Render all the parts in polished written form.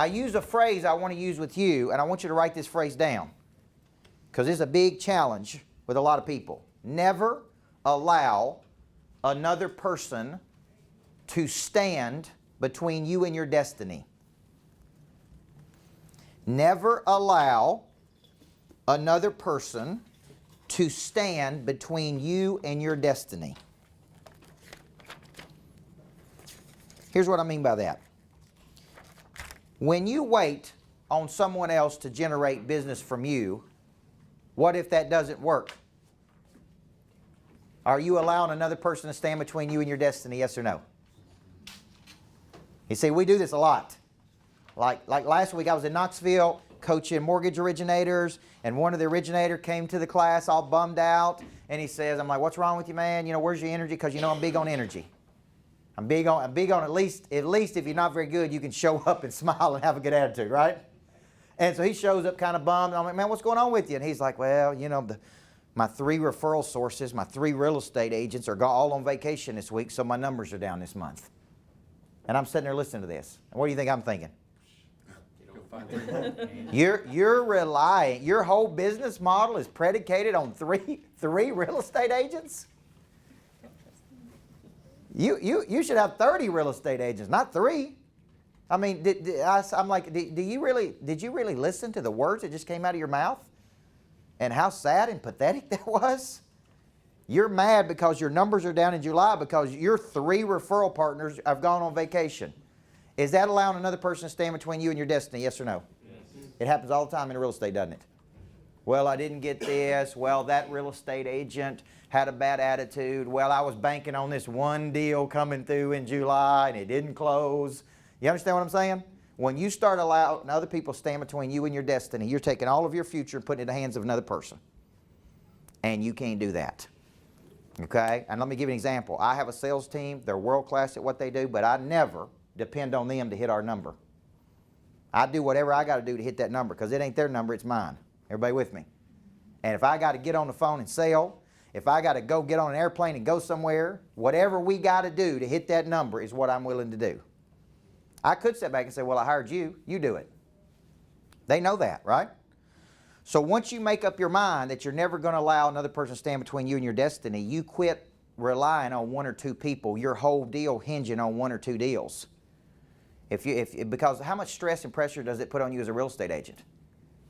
I use a phrase I want to use with you, and I want you to write this phrase down, because it's a big challenge with a lot of people. Never allow another person to stand between you and your destiny. Never allow another person to stand between you and your destiny. Here's what I mean by that. When you wait on someone else to generate business from you, what if that doesn't work? Are you allowing another person to stand between you and your destiny, yes or no? You see, we do this a lot. Like last week I was in Knoxville coaching mortgage originators, and one of the originator came to the class all bummed out, and he says, I'm like, what's wrong with you, man? You know, where's your energy? Because you know I'm big on energy. I'm big on at least if you're not very good, you can show up and smile and have a good attitude, right? And so he shows up kind of bummed. I'm like, man, what's going on with you? And he's like, well, you know, my 3 referral sources, my 3 real estate agents are all on vacation this week, so my numbers are down this month. And I'm sitting there listening to this. And what do you think I'm thinking? You're relying, your whole business model is predicated on three real estate agents? You should have 30 real estate agents, not 3. I mean, I'm like, did you really listen to the words that just came out of your mouth? And how sad and pathetic that was? You're mad because your numbers are down in July because your 3 referral partners have gone on vacation. Is that allowing another person to stand between you and your destiny, yes or no? Yes. It happens all the time in real estate, doesn't it? Well, I didn't get this. Well, that real estate agent had a bad attitude. Well, I was banking on this one deal coming through in July and it didn't close. You understand what I'm saying? When you start allowing other people to stand between you and your destiny, you're taking all of your future and putting it in the hands of another person. And you can't do that. Okay? And let me give you an example. I have a sales team. They're world class at what they do, but I never depend on them to hit our number. I do whatever I got to do to hit that number because it ain't their number, it's mine. Everybody with me? And if I got to get on the phone and sell, if I got to go get on an airplane and go somewhere, whatever we got to do to hit that number is what I'm willing to do. I could sit back and say, well, I hired you, you do it. They know that, right? So once you make up your mind that you're never going to allow another person to stand between you and your destiny, you quit relying on 1 or 2 people, your whole deal hinging on 1 or 2 deals. Because how much stress and pressure does it put on you as a real estate agent?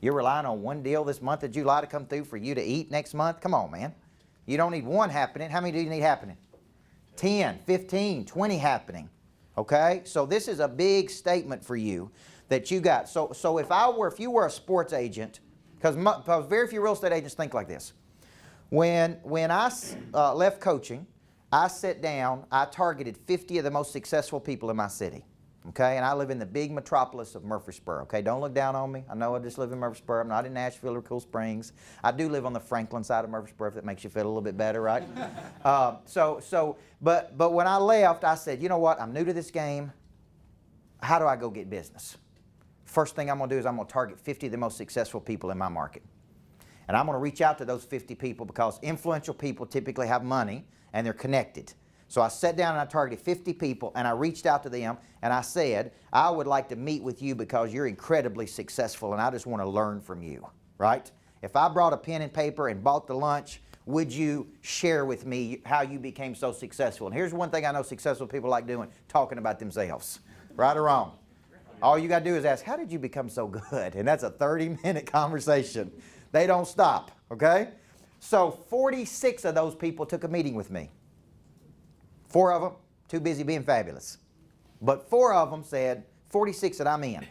You're relying on 1 deal this month of July to come through for you to eat next month? Come on, man. You don't need 1 happening. How many do you need happening? 10, 15, 20 happening. Okay? So this is a big statement for you that you got. So if you were a sports agent, because very few real estate agents think like this. When I left coaching, I sat down, I targeted 50 of the most successful people in my city. Okay, and I live in the big metropolis of Murfreesboro. Okay, don't look down on me. I know I just live in Murfreesboro. I'm not in Nashville or Cool Springs. I do live on the Franklin side of Murfreesboro, if that makes you feel a little bit better, right? But when I left, I said, you know what? I'm new to this game. How do I go get business? First thing I'm going to do is I'm going to target 50 of the most successful people in my market. And I'm going to reach out to those 50 people because influential people typically have money and they're connected. So I sat down and I targeted 50 people and I reached out to them and I said, I would like to meet with you because you're incredibly successful and I just want to learn from you, right? If I brought a pen and paper and bought the lunch, would you share with me how you became so successful? And here's one thing I know successful people like doing, talking about themselves, right or wrong. All you got to do is ask, how did you become so good? And that's a 30-minute conversation. They don't stop, okay? So 46 of those people took a meeting with me. 4 of them, too busy being fabulous. But 4 of them said, 46 that I'm in.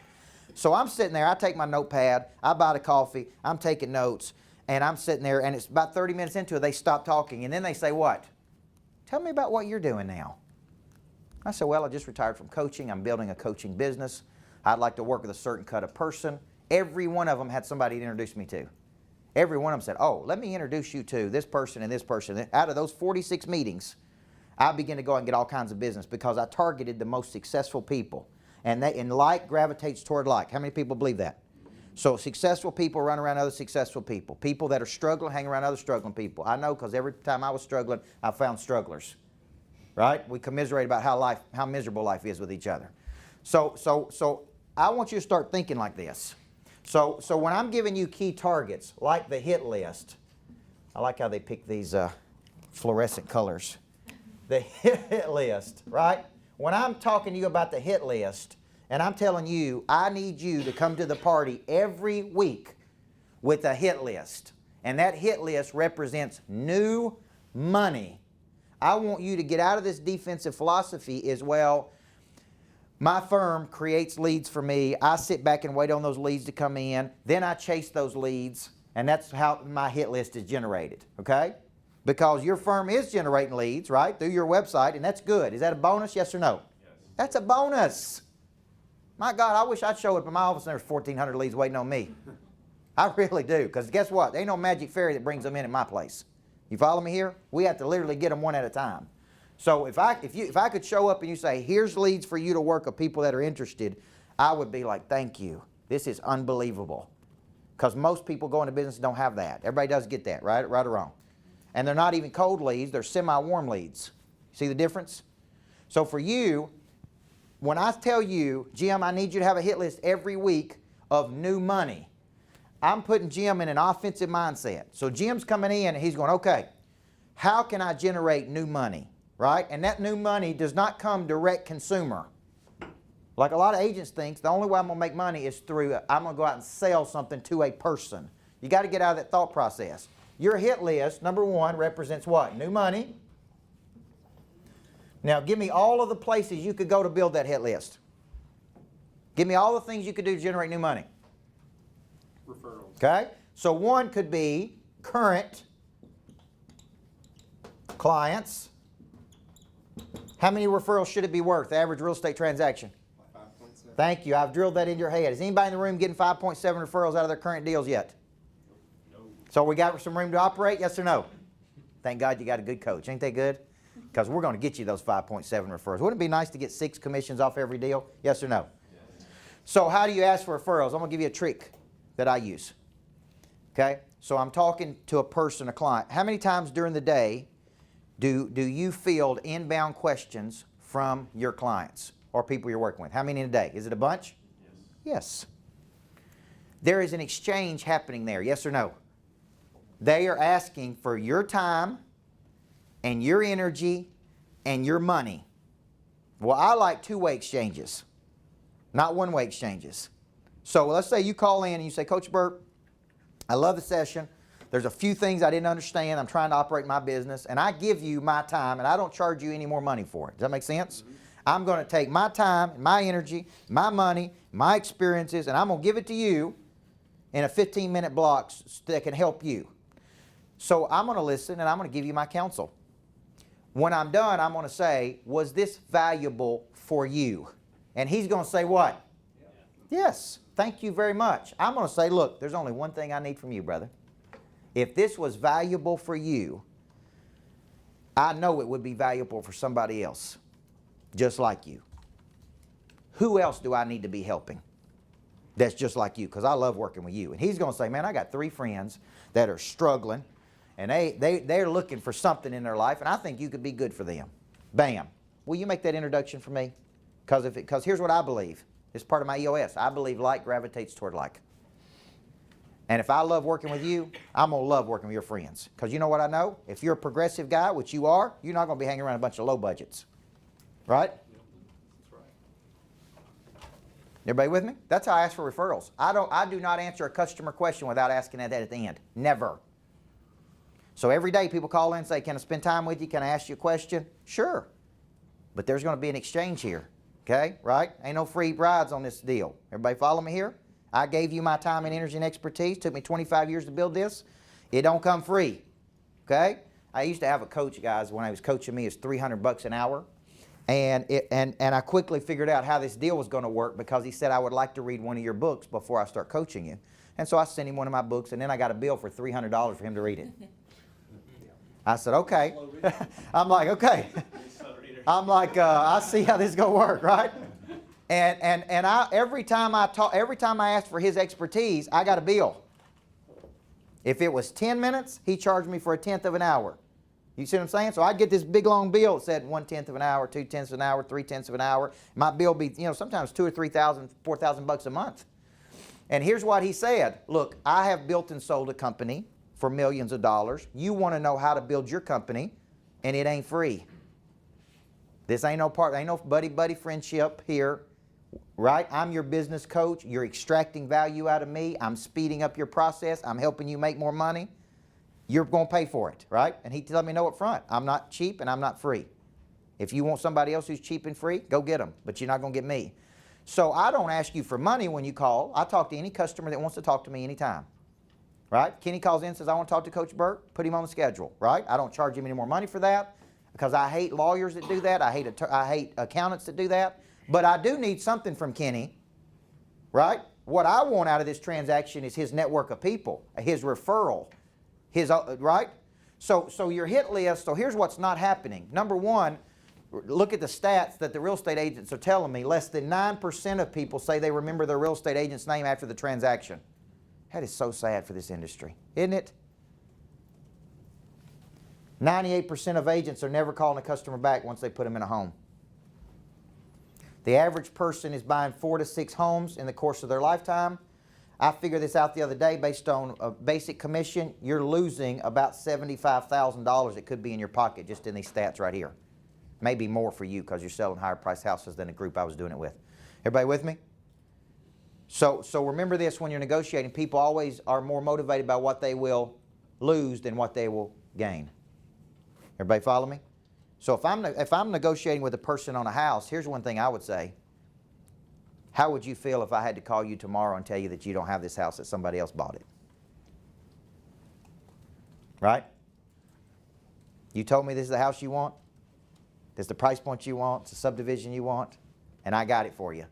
So I'm sitting there, I take my notepad, I buy the coffee, I'm taking notes, and I'm sitting there, and it's about 30 minutes into it, they stop talking, and then they say, what? Tell me about what you're doing now. I said, well, I just retired from coaching. I'm building a coaching business. I'd like to work with a certain kind of person. Every one of them had somebody to introduce me to. Every one of them said, oh, let me introduce you to this person and this person. Out of those 46 meetings, I began to go and get all kinds of business because I targeted the most successful people. And like gravitates toward like. How many people believe that? So successful people run around other successful people. People that are struggling hang around other struggling people. I know because every time I was struggling, I found strugglers. Right? We commiserate about how miserable life is with each other. So I want you to start thinking like this. So when I'm giving you key targets, like the hit list, I like how they pick these fluorescent colors. The hit list, right? When I'm talking to you about the hit list, and I'm telling you, I need you to come to the party every week with a hit list. And that hit list represents new money. I want you to get out of this defensive philosophy as well. My firm creates leads for me. I sit back and wait on those leads to come in. Then I chase those leads. And that's how my hit list is generated, okay? Because your firm is generating leads, right, through your website, and that's good. Is that a bonus, yes or no? Yes. That's a bonus. My God, I wish I'd show up in my office and there's 1,400 leads waiting on me. I really do, because guess what? There ain't no magic fairy that brings them in at my place. You follow me here? We have to literally get them one at a time. So if I could show up and you say, here's leads for you to work of people that are interested, I would be like, thank you. This is unbelievable. Because most people go into business don't have that. Everybody does get that, right or wrong. And they're not even cold leads, they're semi-warm leads. See the difference? So for you, when I tell you, Jim, I need you to have a hit list every week of new money, I'm putting Jim in an offensive mindset. So Jim's coming in and he's going, okay, how can I generate new money, right? And that new money does not come direct consumer. Like a lot of agents think, the only way I'm going to make money is through, I'm going to go out and sell something to a person. You got to get out of that thought process. Your hit list, number one, represents what? New money. Now, give me all of the places you could go to build that hit list. Give me all the things you could do to generate new money. Referrals. Okay? So one could be current clients. How many referrals should it be worth, the average real estate transaction? 5.7. Thank you. I've drilled that into your head. Is anybody in the room getting 5.7 referrals out of their current deals yet? So we got some room to operate, yes or no? Thank God you got a good coach. Ain't that good? Because we're going to get you those 5.7 referrals. Wouldn't it be nice to get 6 commissions off every deal? Yes or no? Yes. So how do you ask for referrals? I'm going to give you a trick that I use. Okay? So I'm talking to a person, a client. How many times during the day do you field inbound questions from your clients or people you're working with? How many in a day? Is it a bunch? Yes. Yes. There is an exchange happening there, yes or no? They are asking for your time and your energy and your money. Well, I like two-way exchanges, not one-way exchanges. So let's say you call in and you say, Coach Burt, I love the session. There's a few things I didn't understand. I'm trying to operate my business. And I give you my time and I don't charge you any more money for it. Does that make sense? Mm-hmm. I'm going to take my time, my energy, my money, my experiences, and I'm going to give it to you in a 15-minute block that can help you. So I'm going to listen and I'm going to give you my counsel. When I'm done, I'm going to say, was this valuable for you? And he's going to say what? Yeah. Yes, thank you very much. I'm going to say, look, there's only one thing I need from you, brother. If this was valuable for you, I know it would be valuable for somebody else, just like you. Who else do I need to be helping that's just like you? Because I love working with you. And he's going to say, man, I got 3 friends that are struggling. And they're looking for something in their life, and I think you could be good for them. Bam. Will you make that introduction for me? Because here's what I believe. It's part of my EOS. I believe like gravitates toward like. And if I love working with you, I'm going to love working with your friends. Because you know what I know? If you're a progressive guy, which you are, you're not going to be hanging around a bunch of low budgets. Right? That's right. Everybody with me? That's how I ask for referrals. I do not answer a customer question without asking that at the end. Never. So every day people call in and say, can I spend time with you? Can I ask you a question? Sure. But there's going to be an exchange here. Okay? Right? Ain't no free rides on this deal. Everybody follow me here? I gave you my time and energy and expertise. Took me 25 years to build this. It don't come free. Okay? I used to have a coach, guys, when I was coaching me, it's $300 an hour. And I quickly figured out how this deal was going to work because he said I would like to read one of your books before I start coaching you. And so I sent him one of my books, and then I got a bill for $300 for him to read it. I said, okay. I'm like, okay. I'm like, I see how this is going to work, right? And every time I asked for his expertise, I got a bill. If it was 10 minutes, he charged me for 1/10 of an hour. You see what I'm saying? So I'd get this big long bill that said 1/10 of an hour, 2/10 of an hour, 3/10 of an hour. My bill be, sometimes $2,000 or $3,000, $4,000 a month. And here's what he said. Look, I have built and sold a company for millions of dollars. You want to know how to build your company, and it ain't free. This ain't no buddy friendship here, right? I'm your business coach. You're extracting value out of me. I'm speeding up your process. I'm helping you make more money. You're going to pay for it, right? And he let me know up front, I'm not cheap and I'm not free. If you want somebody else who's cheap and free, go get them, but you're not going to get me. So I don't ask you for money when you call. I talk to any customer that wants to talk to me anytime, right? Kenny calls in and says, I want to talk to Coach Burt, put him on the schedule, right? I don't charge him any more money for that because I hate lawyers that do that. I hate accountants that do that. But I do need something from Kenny, right? What I want out of this transaction is his network of people, his referral. Right? So your hit list, so here's what's not happening. Number one, look at the stats that the real estate agents are telling me. Less than 9% of people say they remember their real estate agent's name after the transaction. That is so sad for this industry, isn't it? 98% of agents are never calling a customer back once they put them in a home. The average person is buying 4 to 6 homes in the course of their lifetime. I figured this out the other day based on a basic commission. You're losing about $75,000 that could be in your pocket just in these stats right here. Maybe more for you because you're selling higher priced houses than the group I was doing it with. Everybody with me? So remember this when you're negotiating. People always are more motivated by what they will lose than what they will gain. Everybody follow me? So if I'm negotiating with a person on a house, here's one thing I would say. How would you feel if I had to call you tomorrow and tell you that you don't have this house, that somebody else bought it? Right? You told me this is the house you want, this is the price point you want, it's the subdivision you want, and I got it for you.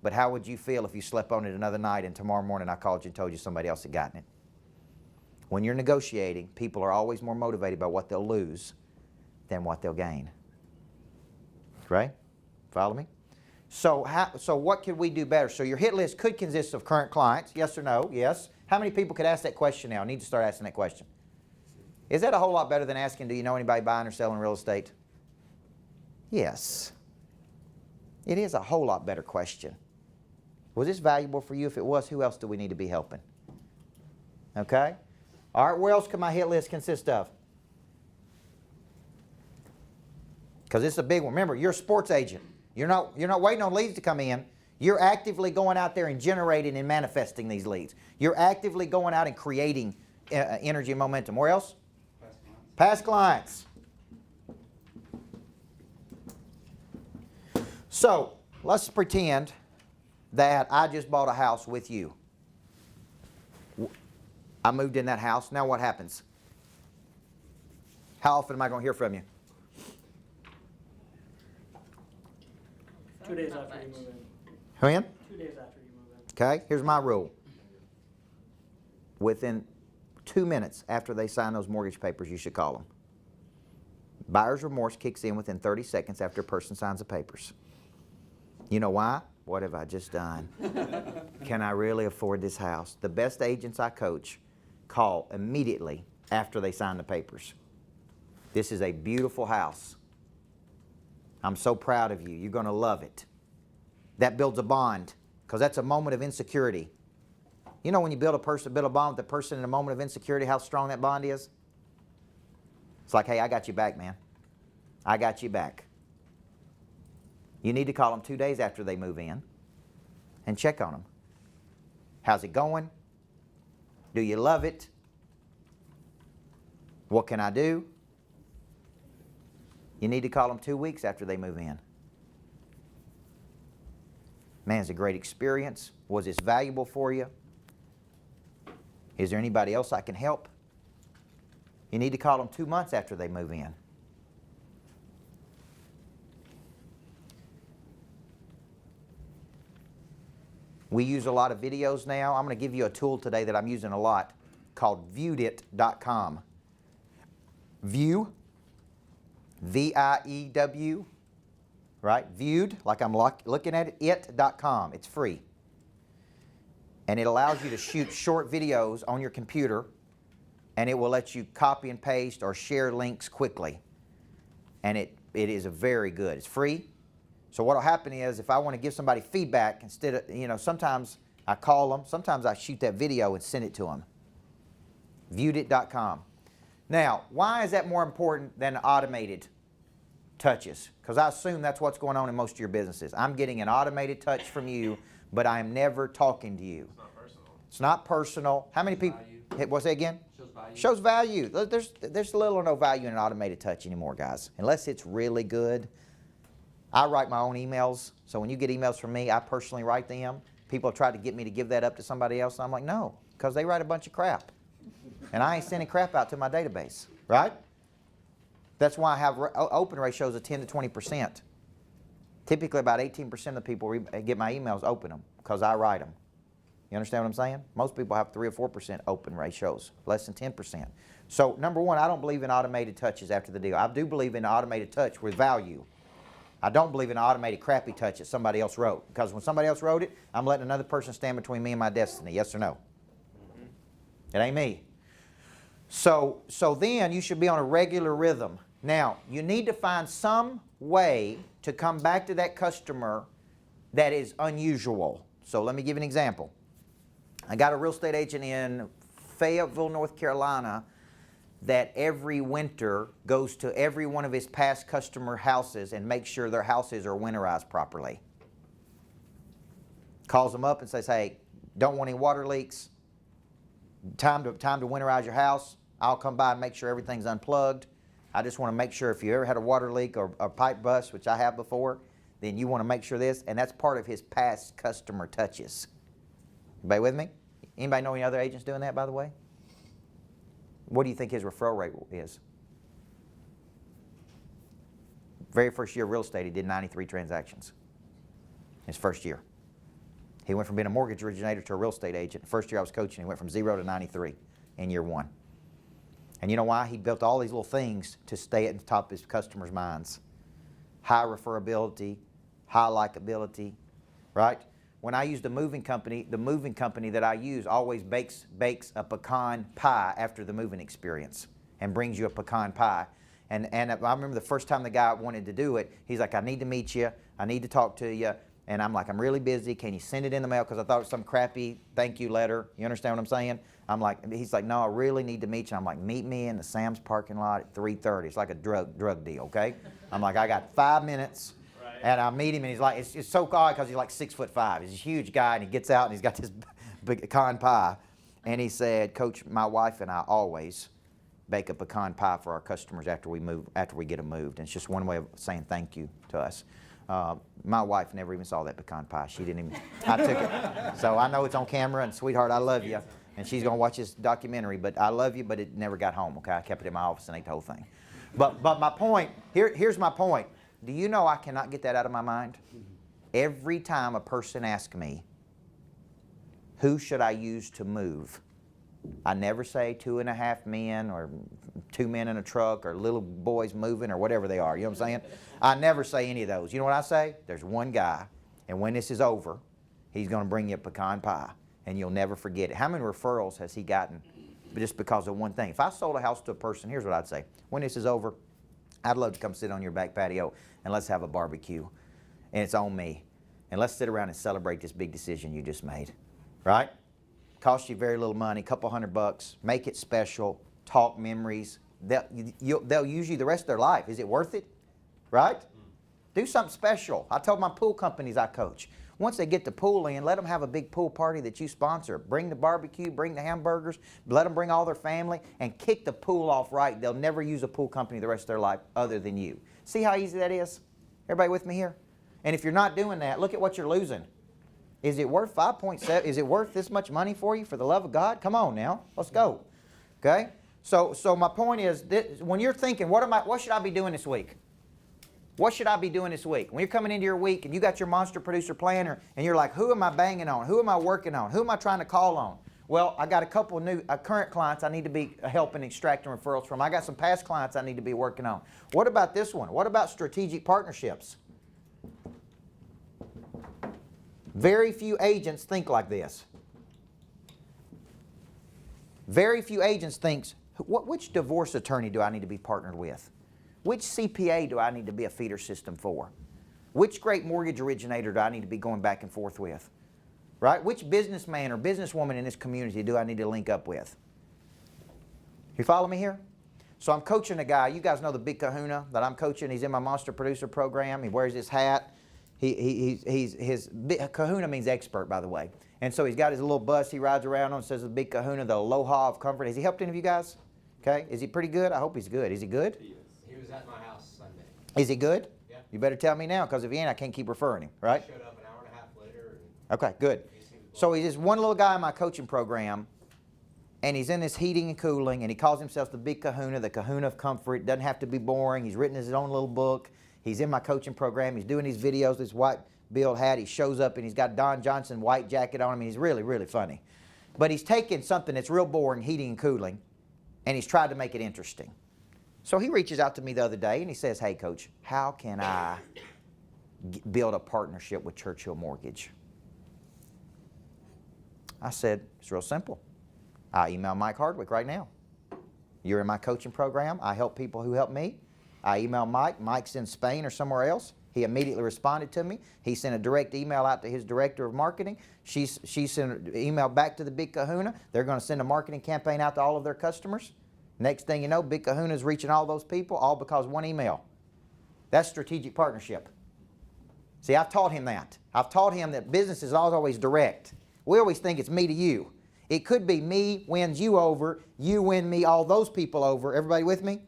But how would you feel if you slept on it another night and tomorrow morning I called you and told you somebody else had gotten it? When you're negotiating, people are always more motivated by what they'll lose than what they'll gain. Right? Follow me? So what could we do better? So your hit list could consist of current clients, yes or no? Yes. How many people could ask that question now? I need to start asking that question. Is that a whole lot better than asking, do you know anybody buying or selling real estate? Yes. It is a whole lot better question. Was this valuable for you? If it was, who else do we need to be helping? Okay? All right, where else can my hit list consist of? Because it's a big one. Remember, you're a sports agent. You're not waiting on leads to come in. You're actively going out there and generating and manifesting these leads. You're actively going out and creating energy and momentum. Where else? Past clients. So let's pretend that I just bought a house with you. I moved in that house. Now what happens? How often am I going to hear from you? 2 days after you move in. When? 2 days after you move in. Okay, here's my rule. Within 2 minutes after they sign those mortgage papers, you should call them. Buyer's remorse kicks in within 30 seconds after a person signs the papers. You know why? What have I just done? Can I really afford this house? The best agents I coach call immediately after they sign the papers. This is a beautiful house. I'm so proud of you. You're going to love it. That builds a bond because that's a moment of insecurity. You know when you build a bond with the person in a moment of insecurity, how strong that bond is? It's like, hey, I got you back, man. I got you back. You need to call them 2 days after they move in and check on them. How's it going? Do you love it? What can I do? You need to call them 2 weeks after they move in. Man, it's a great experience. Was this valuable for you? Is there anybody else I can help? You need to call them 2 months after they move in. We use a lot of videos now. I'm going to give you a tool today that I'm using a lot called viewedit.com. View, V-I-E-W, right? Viewed, like I'm looking at it, it.com. It's free. And it allows you to shoot short videos on your computer and it will let you copy and paste or share links quickly. And it is a very good. It's free. So what will happen is if I want to give somebody feedback, instead of, sometimes I call them, sometimes I shoot that video and send it to them. Viewedit.com. Now, why is that more important than automated touches? Because I assume that's what's going on in most of your businesses. I'm getting an automated touch from you, but I am never talking to you. It's not personal. It's not personal. How many people? What's that again? Shows value. Shows value. There's little or no value in an automated touch anymore, guys. Unless it's really good. I write my own emails, so when you get emails from me, I personally write them. People have tried to get me to give that up to somebody else, and I'm like, no, because they write a bunch of crap. And I ain't sending crap out to my database, right? That's why I have open ratios of 10 to 20%. Typically about 18% of the people get my emails, open them, because I write them. You understand what I'm saying? Most people have 3 or 4% open ratios, less than 10%. So number one, I don't believe in automated touches after the deal. I do believe in automated touch with value. I don't believe in an automated crappy touch that somebody else wrote. Because when somebody else wrote it, I'm letting another person stand between me and my destiny. Yes or no? It ain't me. So then you should be on a regular rhythm. Now, you need to find some way to come back to that customer that is unusual. So let me give you an example. I got a real estate agent in Fayetteville, North Carolina, that every winter goes to every one of his past customer houses and makes sure their houses are winterized properly. Calls them up and says, hey, don't want any water leaks. Time to winterize your house. I'll come by and make sure everything's unplugged. I just want to make sure if you ever had a water leak or a pipe bust, which I have before, then you want to make sure this, and that's part of his past customer touches. Everybody with me? Anybody know any other agents doing that, by the way? What do you think his referral rate is? Very first year of real estate, he did 93 transactions. His first year. He went from being a mortgage originator to a real estate agent. First year I was coaching, he went from 0 to 93 in year 1. And you know why? He built all these little things to stay at the top of his customers' minds. High referability, high likability, right? When I use the moving company that I use always bakes a pecan pie after the moving experience and brings you a pecan pie. And I remember the first time the guy wanted to do it, he's like, I need to meet you. I need to talk to you. And I'm like, I'm really busy. Can you send it in the mail? Because I thought it was some crappy thank you letter. You understand what I'm saying? I'm like, he's like, no, I really need to meet you. I'm like, meet me in the Sam's parking lot at 3:30. It's like a drug deal, okay? I'm like, I got 5 minutes. And I meet him, and he's like, it's so odd because he's like 6'5". He's a huge guy, and he gets out, and he's got this big pecan pie. And he said, Coach, my wife and I always bake a pecan pie for our customers after we get them moved. And it's just one way of saying thank you to us. My wife never even saw that pecan pie. She didn't even, I took it. So I know it's on camera, and sweetheart, I love you. And she's going to watch this documentary, but I love you, but it never got home, okay? I kept it in my office and ate the whole thing. But my point, here's my point. Do you know I cannot get that out of my mind? Every time a person asks me, who should I use to move? I never say 2.5 men or 2 men in a truck or little boys moving or whatever they are. You know what I'm saying? I never say any of those. You know what I say? There's one guy, and when this is over, he's going to bring you a pecan pie, and you'll never forget it. How many referrals has he gotten just because of one thing? If I sold a house to a person, here's what I'd say. When this is over, I'd love to come sit on your back patio and let's have a barbecue. And it's on me. And let's sit around and celebrate this big decision you just made. Right? Cost you very little money, couple $100. Make it special. Talk memories. They'll use you the rest of their life. Is it worth it? Right? Do something special. I told my pool companies I coach, once they get the pool in, let them have a big pool party that you sponsor. Bring the barbecue, bring the hamburgers, let them bring all their family, and kick the pool off right. They'll never use a pool company the rest of their life other than you. See how easy that is? Everybody with me here? And if you're not doing that, look at what you're losing. Is it worth 5.7? Is it worth this much money for you, for the love of God? Come on now, let's go. Okay? So my point is, when you're thinking, what should I be doing this week? What should I be doing this week? When you're coming into your week and you got your monster producer planner and you're like, who am I banging on? Who am I working on? Who am I trying to call on? Well, I got a couple of new current clients I need to be helping extracting referrals from. I got some past clients I need to be working on. What about this one? What about strategic partnerships? Very few agents think like this. Very few agents think, Which divorce attorney do I need to be partnered with? Which CPA do I need to be a feeder system for? Which great mortgage originator do I need to be going back and forth with? Right? Which businessman or businesswoman in this community do I need to link up with? You follow me here? So I'm coaching a guy. You guys know the Big Kahuna that I'm coaching. He's in my Monster Producer program. He wears his hat. Kahuna means expert, by the way. And so he's got his little bus he rides around on. It says the Big Kahuna, the Aloha of Comfort. Has he helped any of you guys? Okay. Is he pretty good? I hope he's good. Is he good? He is. He was at my house Sunday. Is he good? Yeah. You better tell me now, because if he ain't, I can't keep referring him, right? Showed up an hour and a half later. Okay, good. So he's just one little guy in my coaching program, and he's in this heating and cooling, and he calls himself the Big Kahuna, the Kahuna of Comfort. It doesn't have to be boring. He's written his own little book. He's in my coaching program. He's doing these videos, this white billed hat. He shows up, and he's got Don Johnson white jacket on him, and he's really, really funny. But he's taken something that's real boring, heating and cooling, and he's tried to make it interesting. So he reaches out to me the other day, and he says, hey, Coach, how can I build a partnership with Churchill Mortgage? I said, it's real simple. I email Mike Hardwick right now. You're in my coaching program. I help people who help me. I email Mike. Mike's in Spain or somewhere else. He immediately responded to me. He sent a direct email out to his director of marketing. She sent an email back to the Big Kahuna. They're going to send a marketing campaign out to all of their customers. Next thing you know, Big Kahuna's reaching all those people, all because one email. That's strategic partnership. See, I've taught him that. I've taught him that business is always direct. We always think it's me to you. It could be me wins you over, you win me, all those people over. Everybody with me?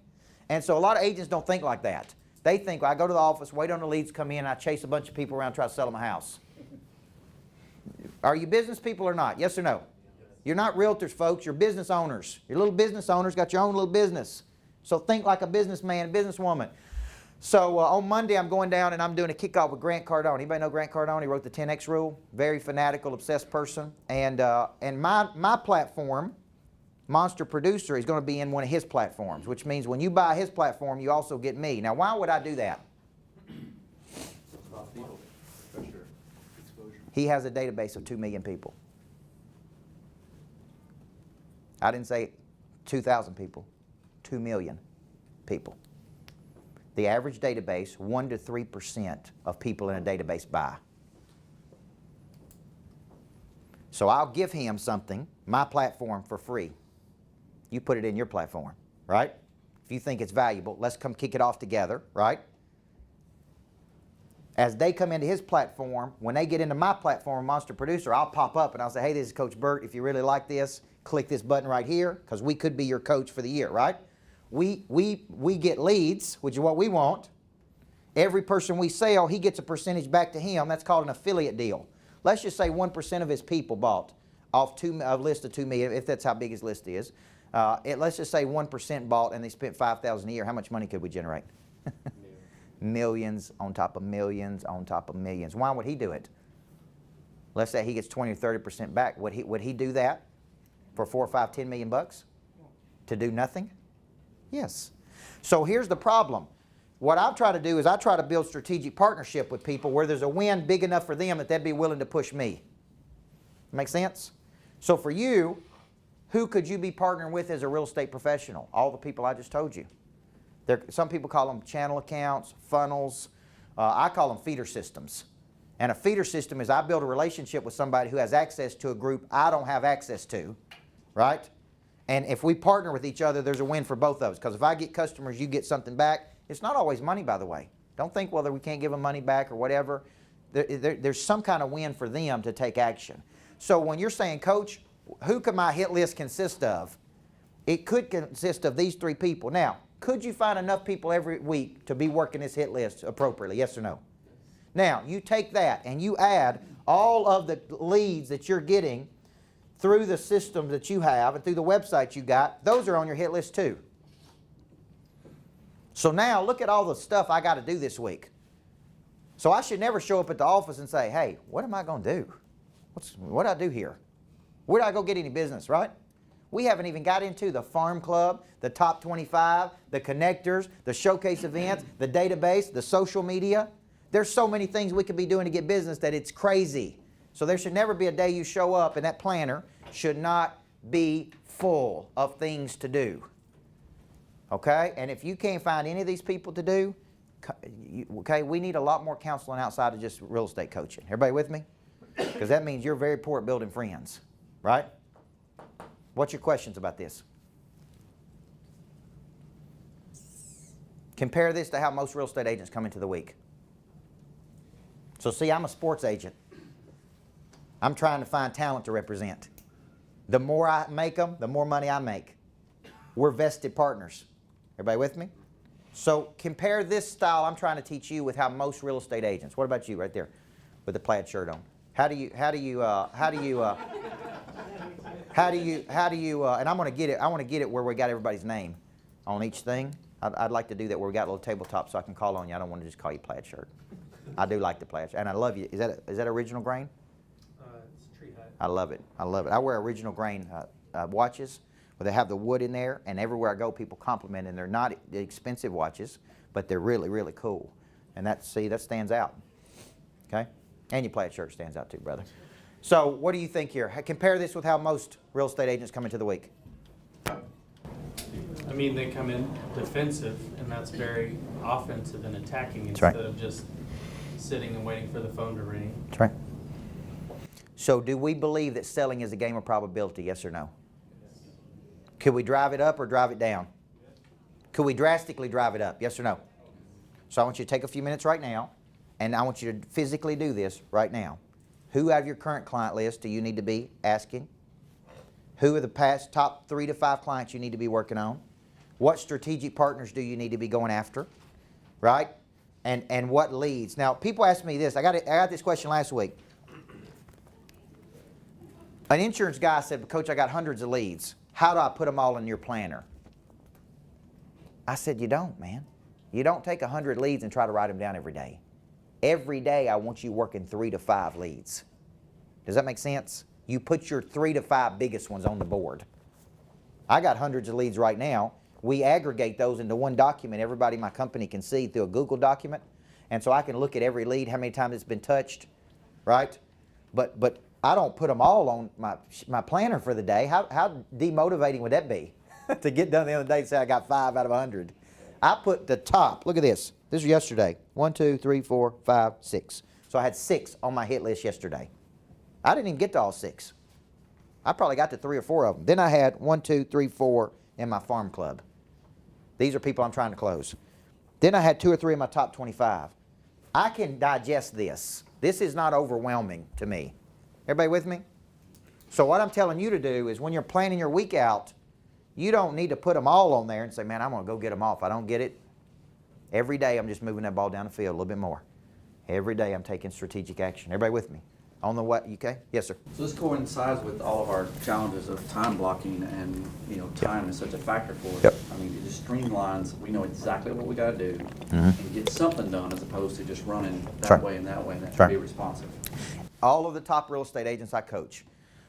And so a lot of agents don't think like that. They think, well, I go to the office, wait on the leads to come in, and I chase a bunch of people around, try to sell them a house. Are you business people or not? Yes or no? You're not realtors, folks. You're business owners. You're little business owners, got your own little business. So think like a businessman, a businesswoman. So on Monday, I'm going down and I'm doing a kickoff with Grant Cardone. Anybody know Grant Cardone? He wrote the 10X Rule. Very fanatical, obsessed person. And my platform, Monster Producer, is going to be in one of his platforms, which means when you buy his platform, you also get me. Now, why would I do that? About people. For sure. Exposure. He has a database of 2 million people. I didn't say 2,000 people, 2 million people. The average database, 1 to 3% of people in a database buy. So I'll give him something, my platform, for free. You put it in your platform, right? If you think it's valuable, let's come kick it off together, right? As they come into his platform, when they get into my platform, Monster Producer, I'll pop up and I'll say, hey, this is Coach Burt. If you really like this, click this button right here, because we could be your coach for the year, right? We get leads, which is what we want. Every person we sell, he gets a percentage back to him. That's called an affiliate deal. Let's just say 1% of his people bought off a list of 2 million, if that's how big his list is. Let's just say 1% bought and they spent $5,000 a year. How much money could we generate? Millions on top of millions on top of millions. Why would he do it? Let's say he gets 20 or 30% back. Would he do that for 4 or 5, 10 million bucks? To do nothing? Yes. So here's the problem. What I've tried to do is I try to build strategic partnership with people where there's a win big enough for them that they'd be willing to push me. Make sense? So for you, who could you be partnering with as a real estate professional? All the people I just told you. Some people call them channel accounts, funnels. I call them feeder systems. And a feeder system is I build a relationship with somebody who has access to a group I don't have access to, right? And if we partner with each other, there's a win for both of us. Because if I get customers, you get something back. It's not always money, by the way. Don't think whether we can't give them money back or whatever. There's some kind of win for them to take action. So when you're saying, Coach, who could my hit list consist of? It could consist of these 3 people. Now, could you find enough people every week to be working this hit list appropriately? Yes or no? Now, you take that and you add all of the leads that you're getting through the system that you have and through the website you got. Those are on your hit list too. So now look at all the stuff I got to do this week. So I should never show up at the office and say, hey, what am I going to do? What do I do here? Where do I go get any business, right? We haven't even got into the farm club, the top 25, the connectors, the showcase events, the database, the social media. There's so many things we could be doing to get business that it's crazy. So there should never be a day you show up and that planner should not be full of things to do. Okay? And if you can't find any of these people to do, okay, we need a lot more counseling outside of just real estate coaching. Everybody with me? Because that means you're very poor at building friends, right? What's your questions about this? Compare this to how most real estate agents come into the week. So see, I'm a sports agent. I'm trying to find talent to represent. The more I make them, the more money I make. We're vested partners. Everybody with me? So compare this style I'm trying to teach you with how most real estate agents. What about you right there with the plaid shirt on? And I'm going to get it. I want to get it where we got everybody's name on each thing. I'd like to do that where we got a little tabletop so I can call on you. I don't want to just call you plaid shirt. I do like the plaid shirt, and I love you. Is that original grain? It's tree hut. I love it. I love it. I wear original grain watches where they have the wood in there, and everywhere I go, people compliment, and they're not expensive watches, but they're really, really cool. And that stands out. Okay? And your plaid shirt stands out too, brother. So what do you think here? Compare this with how most real estate agents come into the week. I mean, they come in defensive, and that's very offensive and attacking That's right. instead of just sitting and waiting for the phone to ring. That's right. So do we believe that selling is a game of probability, yes or no? Could we drive it up or drive it down? Could we drastically drive it up, yes or no? So I want you to take a few minutes right now, and I want you to physically do this right now. Who out of your current client list do you need to be asking? Who are the past top 3 to 5 clients you need to be working on? What strategic partners do you need to be going after? Right? And what leads? Now, people ask me this. I got this question last week. An insurance guy said, Coach, I got hundreds of leads. How do I put them all in your planner? I said, you don't, man. You don't take 100 leads and try to write them down every day. Every day I want you working 3 to 5 leads. Does that make sense? You put your 3 to 5 biggest ones on the board. I got hundreds of leads right now. We aggregate those into one document everybody in my company can see through a Google document. And so I can look at every lead, how many times it's been touched, right? But I don't put them all on my planner for the day. How demotivating would that be? To get done the other day and say I got 5 out of 100. I put the top, look at this. This was yesterday. 1, 2, 3, 4, 5, 6. So I had 6 on my hit list yesterday. I didn't even get to all 6. I probably got to 3 or 4 of them. Then I had 1, 2, 3, 4 in my farm club. These are people I'm trying to close. Then I had 2 or 3 in my top 25. I can digest this. This is not overwhelming to me. Everybody with me? So what I'm telling you to do is when you're planning your week out, you don't need to put them all on there and say, man, I'm going to go get them all. If I don't get it, every day I'm just moving that ball down the field a little bit more. Every day I'm taking strategic action. Everybody with me? On the what? Okay? Yes, sir. So this coincides with all of our challenges of time blocking, and time is such a factor for us. Yep. I mean, it just streamlines. We know exactly what we got to do Mhm. and get something done, as opposed to just running That's right. that way and that way. And that That's should right. be responsive. All of the top real estate agents I coach.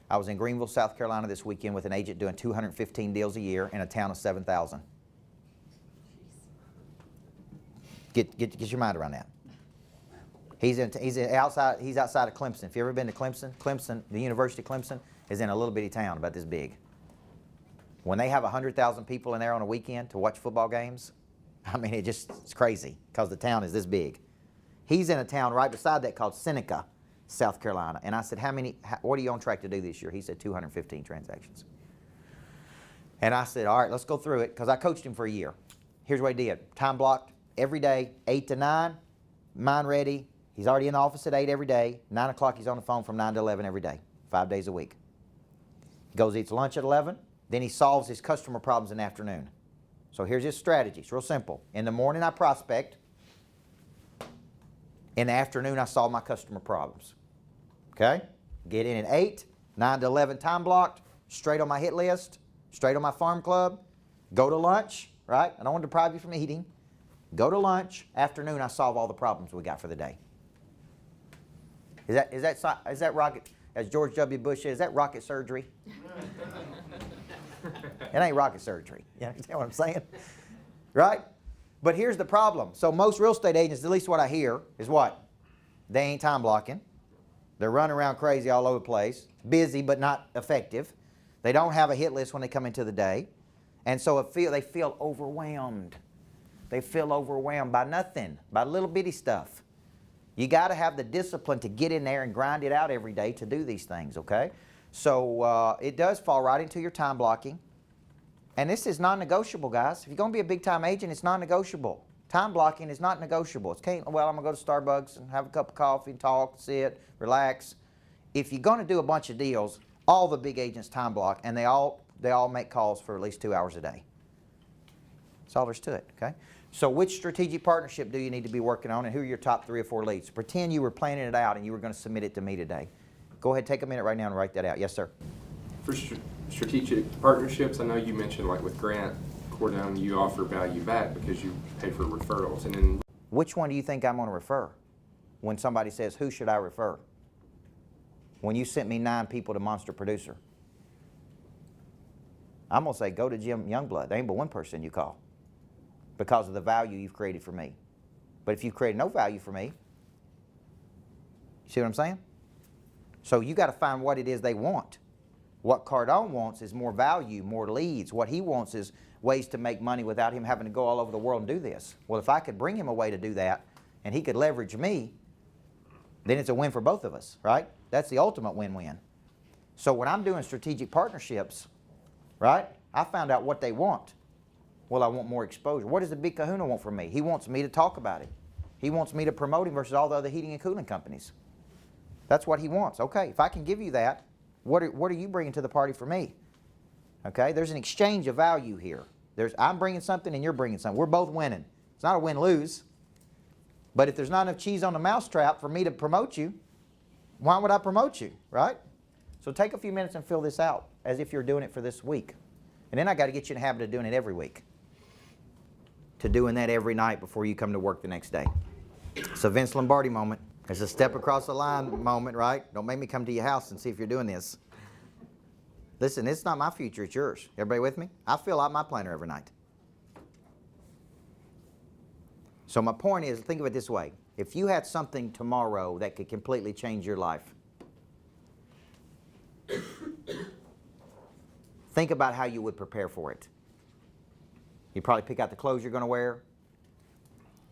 I was in Greenville, South Carolina this weekend with an agent doing 215 deals a year in a town of 7,000. Get your mind around that. He's outside of Clemson. If you've ever been to Clemson, the University of Clemson is in a little bitty town about this big. When they have 100,000 people in there on a weekend to watch football games, I mean, it's crazy because the town is this big. He's in a town right beside that called Seneca, South Carolina. And I said, what are you on track to do this year? He said 215 transactions. And I said, all right, let's go through it, because I coached him for a year. Here's what he did. Time blocked every day, 8 to 9, mind ready. He's already in the office at 8 every day. 9 o'clock, he's on the phone from 9 to 11 every day, 5 days a week. He goes, eats lunch at 11. Then he solves his customer problems in the afternoon. So here's his strategy. It's real simple. In the morning, I prospect. In the afternoon, I solve my customer problems. Okay? Get in at 8, 9 to 11 time blocked, straight on my hit list, straight on my farm club, go to lunch, right? I don't want to deprive you from eating. Go to lunch. Afternoon, I solve all the problems we got for the day. Is that rocket, as George W. Bush said, is that rocket surgery? It ain't rocket surgery. You understand what I'm saying? Right? But here's the problem. So most real estate agents, at least what I hear, is what? They ain't time blocking. They're running around crazy all over the place. Busy but not effective. They don't have a hit list when they come into the day. And so they feel overwhelmed. They feel overwhelmed by nothing, by little bitty stuff. You got to have the discipline to get in there and grind it out every day to do these things, okay? So it does fall right into your time blocking. And this is non-negotiable, guys. If you're going to be a big-time agent, it's non-negotiable. Time blocking is not negotiable. It's well, I'm going to go to Starbucks and have a cup of coffee and talk, sit, relax. If you're going to do a bunch of deals, all the big agents time block, and they all make calls for at least 2 hours a day. That's all there's to it, okay? So which strategic partnership do you need to be working on, and who are your top 3 or 4 leads? Pretend you were planning it out and you were going to submit it to me today. Go ahead, take a minute right now and write that out. Yes, sir. For strategic partnerships, I know you mentioned like with Grant Cordone, you offer value back because you pay for referrals. And then Which one do you think I'm going to refer? When somebody says, who should I refer? When you sent me 9 people to Monster Producer. I'm going to say, go to Jim Youngblood. There ain't but one person you call because of the value you've created for me. But if you've created no value for me, you see what I'm saying? So you got to find what it is they want. What Cardone wants is more value, more leads. What he wants is ways to make money without him having to go all over the world and do this. Well, if I could bring him a way to do that and he could leverage me, then it's a win for both of us, right? That's the ultimate win-win. So when I'm doing strategic partnerships, right, I found out what they want. Well, I want more exposure. What does the big kahuna want from me? He wants me to talk about it. He wants me to promote him versus all the other heating and cooling companies. That's what he wants. Okay, if I can give you that, what are you bringing to the party for me? Okay, there's an exchange of value here. I'm bringing something and you're bringing something. We're both winning. It's not a win-lose. But if there's not enough cheese on the mousetrap for me to promote you, why would I promote you, right? So take a few minutes and fill this out as if you're doing it for this week. And then I got to get you in the habit of doing it every week. To doing that every night before you come to work the next day. It's a Vince Lombardi moment. It's a step across the line moment, right? Don't make me come to your house and see if you're doing this. Listen, it's not my future, it's yours. Everybody with me? I fill out my planner every night. So my point is, think of it this way. If you had something tomorrow that could completely change your life, think about how you would prepare for it. You'd probably pick out the clothes you're going to wear.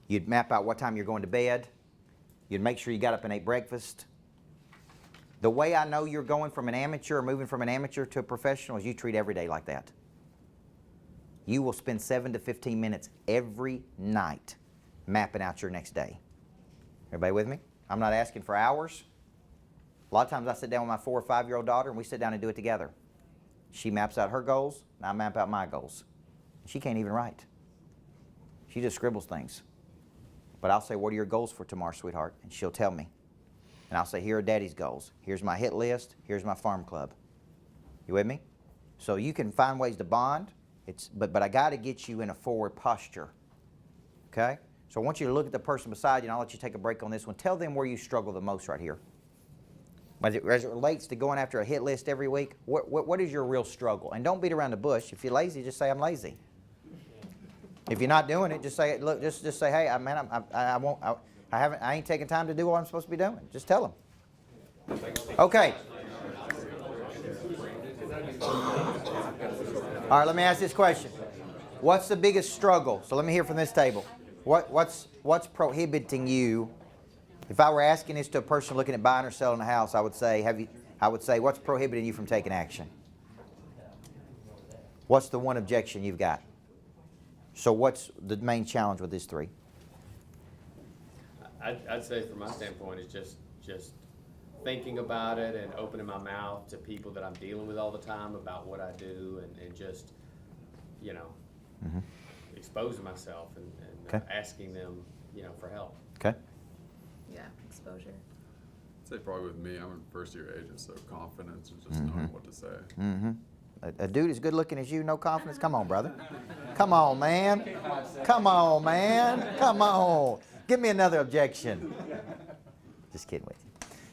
You'd map out what time you're going to bed. You'd make sure you got up and ate breakfast. The way I know you're going from an amateur or moving from an amateur to a professional is you treat every day like that. You will spend 7 to 15 minutes every night mapping out your next day. Everybody with me? I'm not asking for hours. A lot of times I sit down with my 4 or 5-year-old daughter and we sit down and do it together. She maps out her goals and I map out my goals. She can't even write. She just scribbles things. But I'll say, what are your goals for tomorrow, sweetheart? And she'll tell me. And I'll say, here are Daddy's goals. Here's my hit list. Here's my farm club. You with me? So you can find ways to bond. But I got to get you in a forward posture. Okay? So I want you to look at the person beside you, and I'll let you take a break on this one. Tell them where you struggle the most right here. As it relates to going after a hit list every week, what is your real struggle? And don't beat around the bush. If you're lazy, just say, I'm lazy. If you're not doing it, just say, look, just say, hey, I ain't taking time to do what I'm supposed to be doing. Just tell them. Okay. All right, let me ask this question. What's the biggest struggle? So let me hear from this table. What's prohibiting you? If I were asking this to a person looking at buying or selling a house, I would say, what's prohibiting you from taking action? What's the one objection you've got? So what's the main challenge with these 3? I'd say from my standpoint, it's just thinking about it and opening my mouth to people that I'm dealing with all the time about what I do and just, exposing myself and Okay. asking them, for help. Okay. Yeah, exposure. I'd say probably with me, I'm a first-year agent, so confidence and just knowing what to say. Mm-hmm. A dude as good looking as you, no confidence? Come on, brother. Come on, man. Come on, man. Come on. Give me another objection. Just kidding with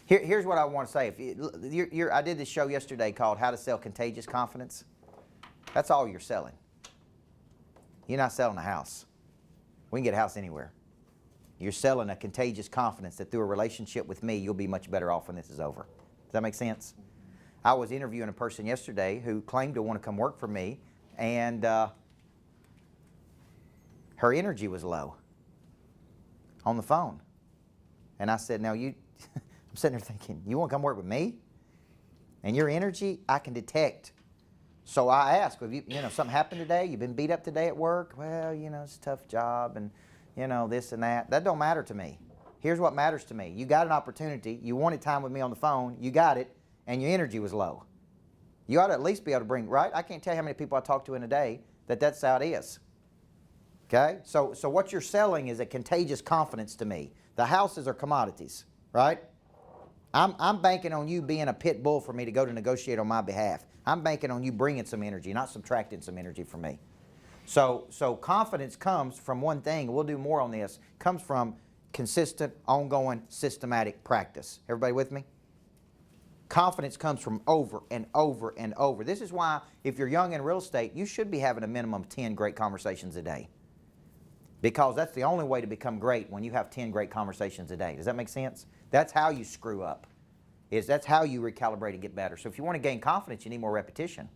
you. Here's what I want to say. If I did this show yesterday called How to Sell Contagious Confidence. That's all you're selling. You're not selling a house. We can get a house anywhere. You're selling a contagious confidence that through a relationship with me, you'll be much better off when this is over. Does that make sense? I was interviewing a person yesterday who claimed to want to come work for me, and her energy was low on the phone. And I said, now you, I'm sitting there thinking, you want to come work with me? And your energy, I can detect. So I asked, have you know, something happened today? You've been beat up today at work? Well, you know, it's a tough job and, you know, this and that. That don't matter to me. Here's what matters to me. You got an opportunity. You wanted time with me on the phone. You got it, and your energy was low. You ought to at least be able to bring, right? I can't tell you how many people I talk to in a day that's how it is. Okay? So what you're selling is a contagious confidence to me. The houses are commodities, right? I'm banking on you being a pit bull for me to go to negotiate on my behalf. I'm banking on you bringing some energy, not subtracting some energy from me. So confidence comes from one thing. We'll do more on this. Comes from consistent, ongoing, systematic practice. Everybody with me? Confidence comes from over and over and over. This is why if you're young in real estate, you should be having a minimum of 10 great conversations a day. Because that's the only way to become great, when you have 10 great conversations a day. Does that make sense? That's how you screw up. That's how you recalibrate and get better. So if you want to gain confidence, you need more repetition.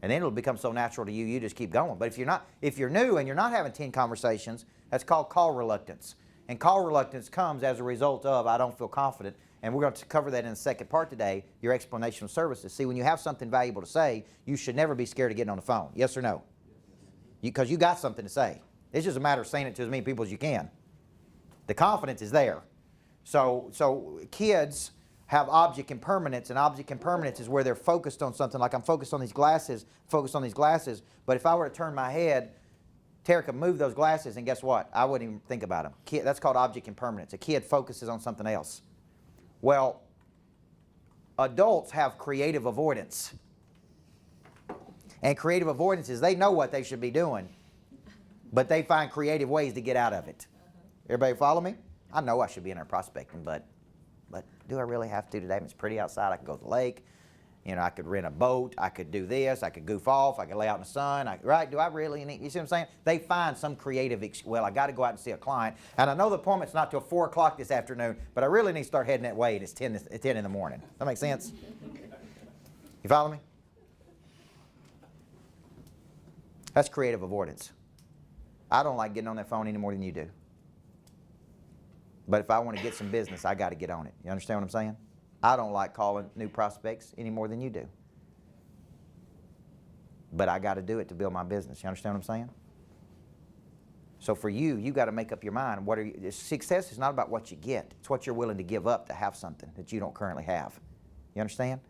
And then it'll become so natural to you, you just keep going. But if you're new and you're not having 10 conversations, that's called call reluctance. And call reluctance comes as a result of, I don't feel confident. And we're going to cover that in the second part today, your explanational services. See, when you have something valuable to say, you should never be scared of getting on the phone. Yes or no? Because you got something to say. It's just a matter of saying it to as many people as you can. The confidence is there. So kids have object impermanence, and object impermanence is where they're focused on something. Like I'm focused on these glasses, but if I were to turn my head, Terica, move those glasses, and guess what? I wouldn't even think about them. That's called object impermanence. A kid focuses on something else. Well, adults have creative avoidance. And creative avoidance is they know what they should be doing, but they find creative ways to get out of it. Everybody follow me? I know I should be in there prospecting, but do I really have to today? It's pretty outside. I could go to the lake. You know, I could rent a boat. I could do this. I could goof off. I could lay out in the sun. Right? Do I really need? You see what I'm saying? They find some creative, well, I got to go out and see a client. And I know the appointment's not till 4 o'clock this afternoon, but I really need to start heading that way, and it's 10 in the morning. That make sense? You follow me? That's creative avoidance. I don't like getting on that phone any more than you do. But if I want to get some business, I got to get on it. You understand what I'm saying? I don't like calling new prospects any more than you do. But I got to do it to build my business. You understand what I'm saying? So for you, you got to make up your mind. Success is not about what you get. It's what you're willing to give up to have something that you don't currently have. You understand?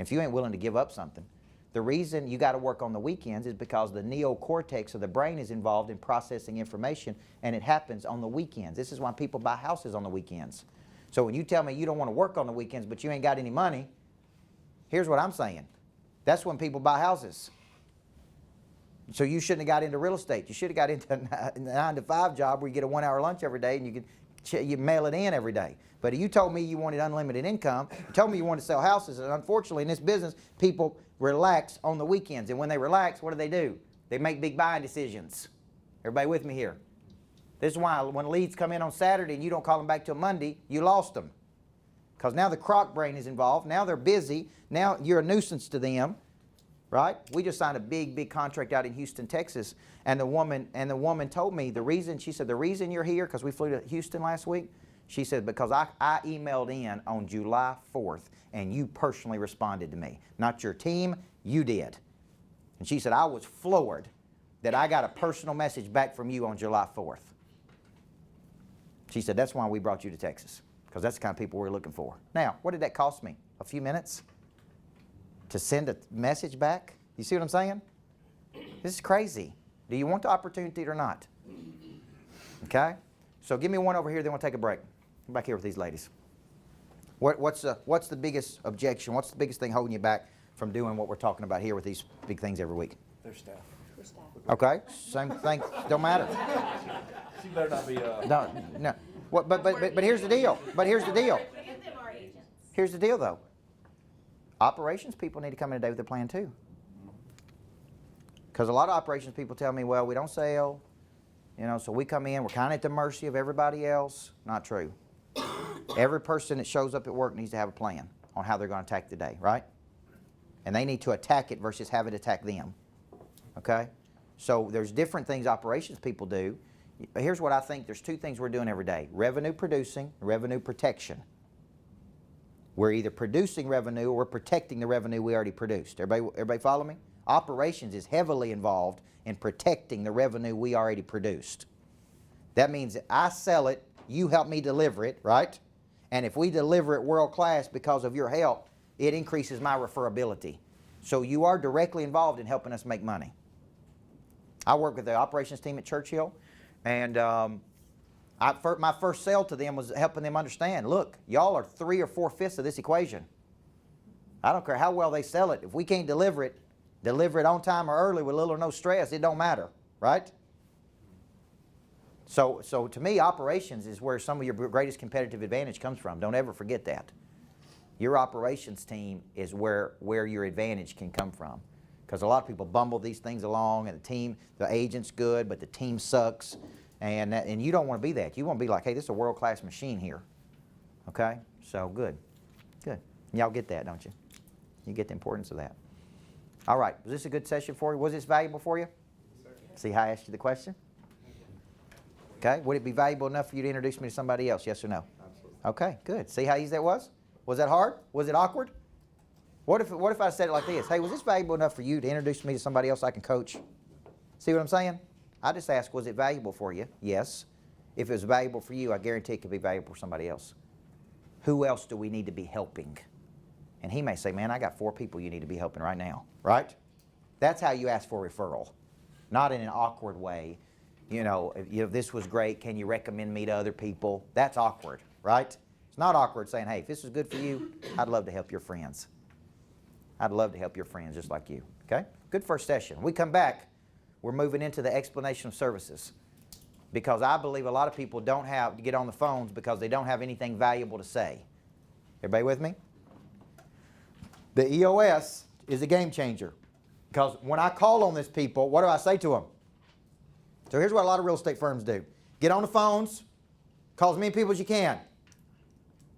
If you ain't willing to give up something, the reason you got to work on the weekends is because the neocortex of the brain is involved in processing information, and it happens on the weekends. This is why people buy houses on the weekends. So when you tell me you don't want to work on the weekends but you ain't got any money, here's what I'm saying. That's when people buy houses. So you shouldn't have got into real estate. You should have got into a 9-to-5 job where you get a 1-hour lunch every day and you mail it in every day. But you told me you wanted unlimited income. You told me you wanted to sell houses. And unfortunately, in this business, people relax on the weekends. And when they relax, what do? They make big buying decisions. Everybody with me here? This is why when leads come in on Saturday and you don't call them back till Monday, you lost them. Because now the croc brain is involved. Now they're busy. Now you're a nuisance to them. Right? We just signed a big contract out in Houston, Texas, and the woman told me the reason you're here, because we flew to Houston last week, she said, because I emailed in on July 4th and you personally responded to me. Not your team, you did. And she said, I was floored that I got a personal message back from you on July 4th. She said, that's why we brought you to Texas, because that's the kind of people we're looking for. Now, what did that cost me? A few minutes? To send a message back? You see what I'm saying? This is crazy. Do you want the opportunity or not? Okay? So give me one over here, then we'll take a break. I'm back here with these ladies. What's the biggest objection? What's the biggest thing holding you back from doing what we're talking about here with these big things every week? Their staff. Okay? Same thing. Don't matter. She better not be, No. But here's the deal. Here's the deal, though. Operations people need to come in today with a plan too. Because a lot of operations people tell me, well, we don't sell, so we come in, we're kind of at the mercy of everybody else. Not true. Every person that shows up at work needs to have a plan on how they're going to attack the day, right? And they need to attack it versus have it attack them. Okay? So there's different things operations people do. Here's what I think. There's two things we're doing every day. Revenue producing, revenue protection. We're either producing revenue or we're protecting the revenue we already produced. Everybody follow me? Operations is heavily involved in protecting the revenue we already produced. That means that I sell it, you help me deliver it, right? And if we deliver it world class because of your help, it increases my referability. So you are directly involved in helping us make money. I work with the operations team at Churchill, and my first sale to them was helping them understand, look, y'all are 3 or 4/5 of this equation. I don't care how well they sell it. If we can't deliver it on time or early with little or no stress, it don't matter, right? So to me, operations is where some of your greatest competitive advantage comes from. Don't ever forget that. Your operations team is where your advantage can come from. Because a lot of people bumble these things along, and the agent's good, but the team sucks. And you don't want to be that. You want to be like, hey, this is a world-class machine here. Okay? So good. Good. Y'all get that, don't you? You get the importance of that. All right. Was this a good session for you? Was this valuable for you? See how I asked you the question? Okay. Would it be valuable enough for you to introduce me to somebody else? Yes or no? Absolutely. Okay. Good. See how easy that was? Was that hard? Was it awkward? What if I said it like this? Hey, was this valuable enough for you to introduce me to somebody else I can coach? See what I'm saying? I just asked, was it valuable for you? Yes. If it was valuable for you, I guarantee it could be valuable for somebody else. Who else do we need to be helping? And he may say, man, I got 4 people you need to be helping right now. Right? That's how you ask for referral. Not in an awkward way. This was great. Can you recommend me to other people? That's awkward. Right? It's not awkward saying, hey, if this is good for you, I'd love to help your friends. I'd love to help your friends just like you. Okay? Good first session. When we come back, we're moving into the explanation of services. Because I believe a lot of people don't have to get on the phones because they don't have anything valuable to say. Everybody with me? The EOS is a game changer. Because when I call on these people, what do I say to them? So here's what a lot of real estate firms do. Get on the phones, call as many people as you can.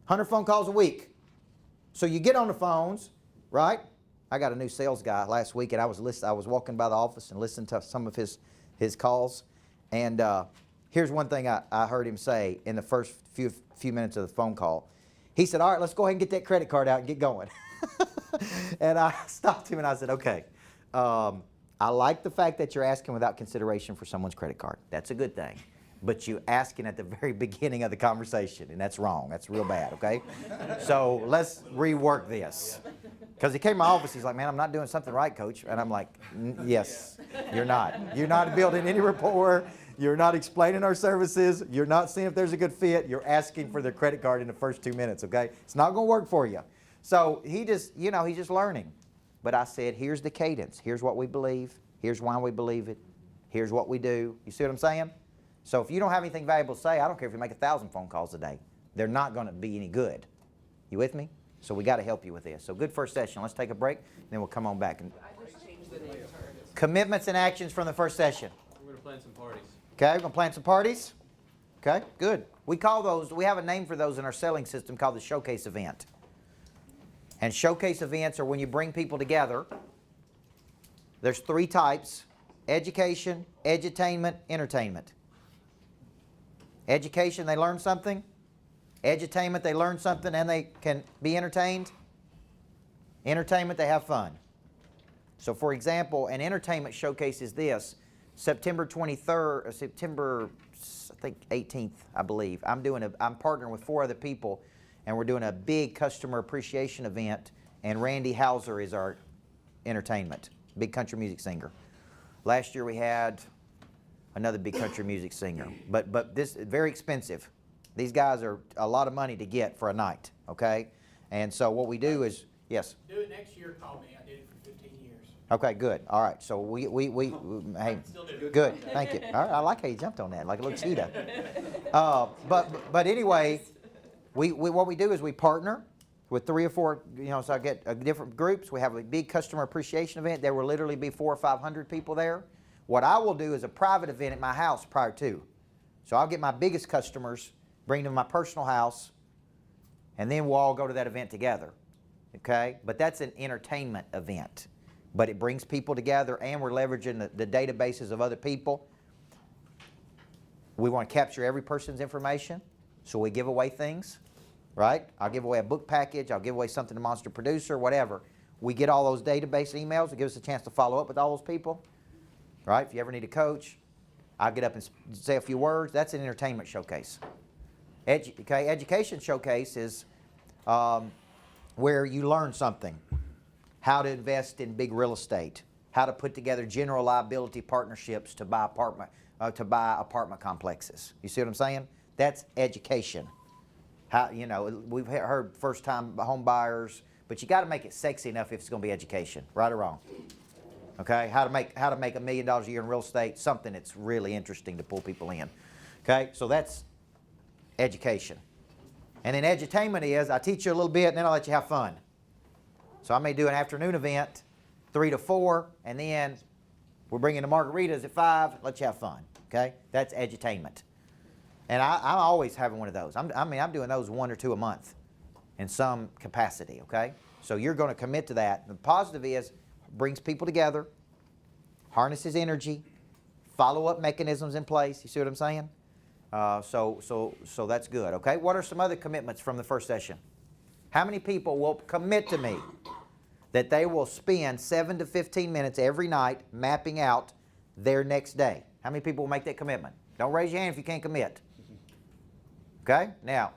100 phone calls a week. So you get on the phones, right? I got a new sales guy last week, and I was walking by the office and listening to some of his calls. And here's one thing I heard him say in the first few minutes of the phone call. He said, all right, let's go ahead and get that credit card out and get going. And I stopped him and I said, okay, I like the fact that you're asking without consideration for someone's credit card. That's a good thing. But you asking at the very beginning of the conversation, and that's wrong. That's real bad, okay? So let's rework this. Because he came to my office, he's like, man, I'm not doing something right, Coach. And I'm like, yes, you're not. You're not building any rapport. You're not explaining our services. You're not seeing if there's a good fit. You're asking for their credit card in the first 2 minutes, okay? It's not going to work for you. So he's just learning. But I said, here's the cadence. Here's what we believe. Here's why we believe it. Here's what we do. You see what I'm saying? So if you don't have anything valuable to say, I don't care if you make 1,000 phone calls a day. They're not going to be any good. You with me? So we got to help you with this. So good first session. Let's take a break, and then we'll come on back. Commitments and actions from the first session. We're going to plan some parties. Okay, we're going to plan some parties. Okay, good. We have a name for those in our selling system called the showcase event. And showcase events are when you bring people together. There's 3 types: education, edutainment, entertainment. Education, they learn something. Edutainment, they learn something and they can be entertained. Entertainment, they have fun. So for example, an entertainment showcase is this. September 18th, I believe. I'm partnering with 4 other people, and we're doing a big customer appreciation event, and Randy Hauser is our entertainment, big country music singer. Last year we had another big country music singer, but this is very expensive. These guys are a lot of money to get for a night, okay? And so what we do is, yes? Do it next year, call me. I did it for 15 years. Okay, good. All right, so we hey, good, thank you. All right, I like how you jumped on that, like a little cheetah. But anyway, what we do is we partner with 3 or 4, so I get different groups. We have a big customer appreciation event. There will literally be 400 or 500 people there. What I will do is a private event at my house prior to. So I'll get my biggest customers, bring them to my personal house, and then we'll all go to that event together. Okay? But that's an entertainment event. but it brings people together, and we're leveraging the databases of other people. We want to capture every person's information, so we give away things, right? I'll give away a book package, I'll give away something to Monster Producer, whatever. We get all those database emails. It gives us a chance to follow up with all those people, right? If you ever need a coach, I'll get up and say a few words. That's an entertainment showcase. Education showcase is where you learn something. How to invest in big real estate. How to put together general liability partnerships to buy apartment complexes. You see what I'm saying? That's education. How, you know, we've heard first-time home buyers, but you got to make it sexy enough if it's going to be education, right or wrong. Okay, how to make $1 million a year in real estate, something that's really interesting to pull people in. Okay, so that's education. And then edutainment is, I teach you a little bit and then I'll let you have fun. So I may do an afternoon event, 3 to 4, and then we're bringing the margaritas at 5, let you have fun. Okay, that's edutainment. And I'm always having one of those. I'm doing those 1 or 2 a month in some capacity, okay? So you're going to commit to that. The positive is, brings people together, harnesses energy, follow-up mechanisms in place. You see what I'm saying? So that's good, okay? What are some other commitments from the first session? How many people will commit to me that they will spend 7 to 15 minutes every night mapping out their next day? How many people will make that commitment? Don't raise your hand if you can't commit. Okay? Now,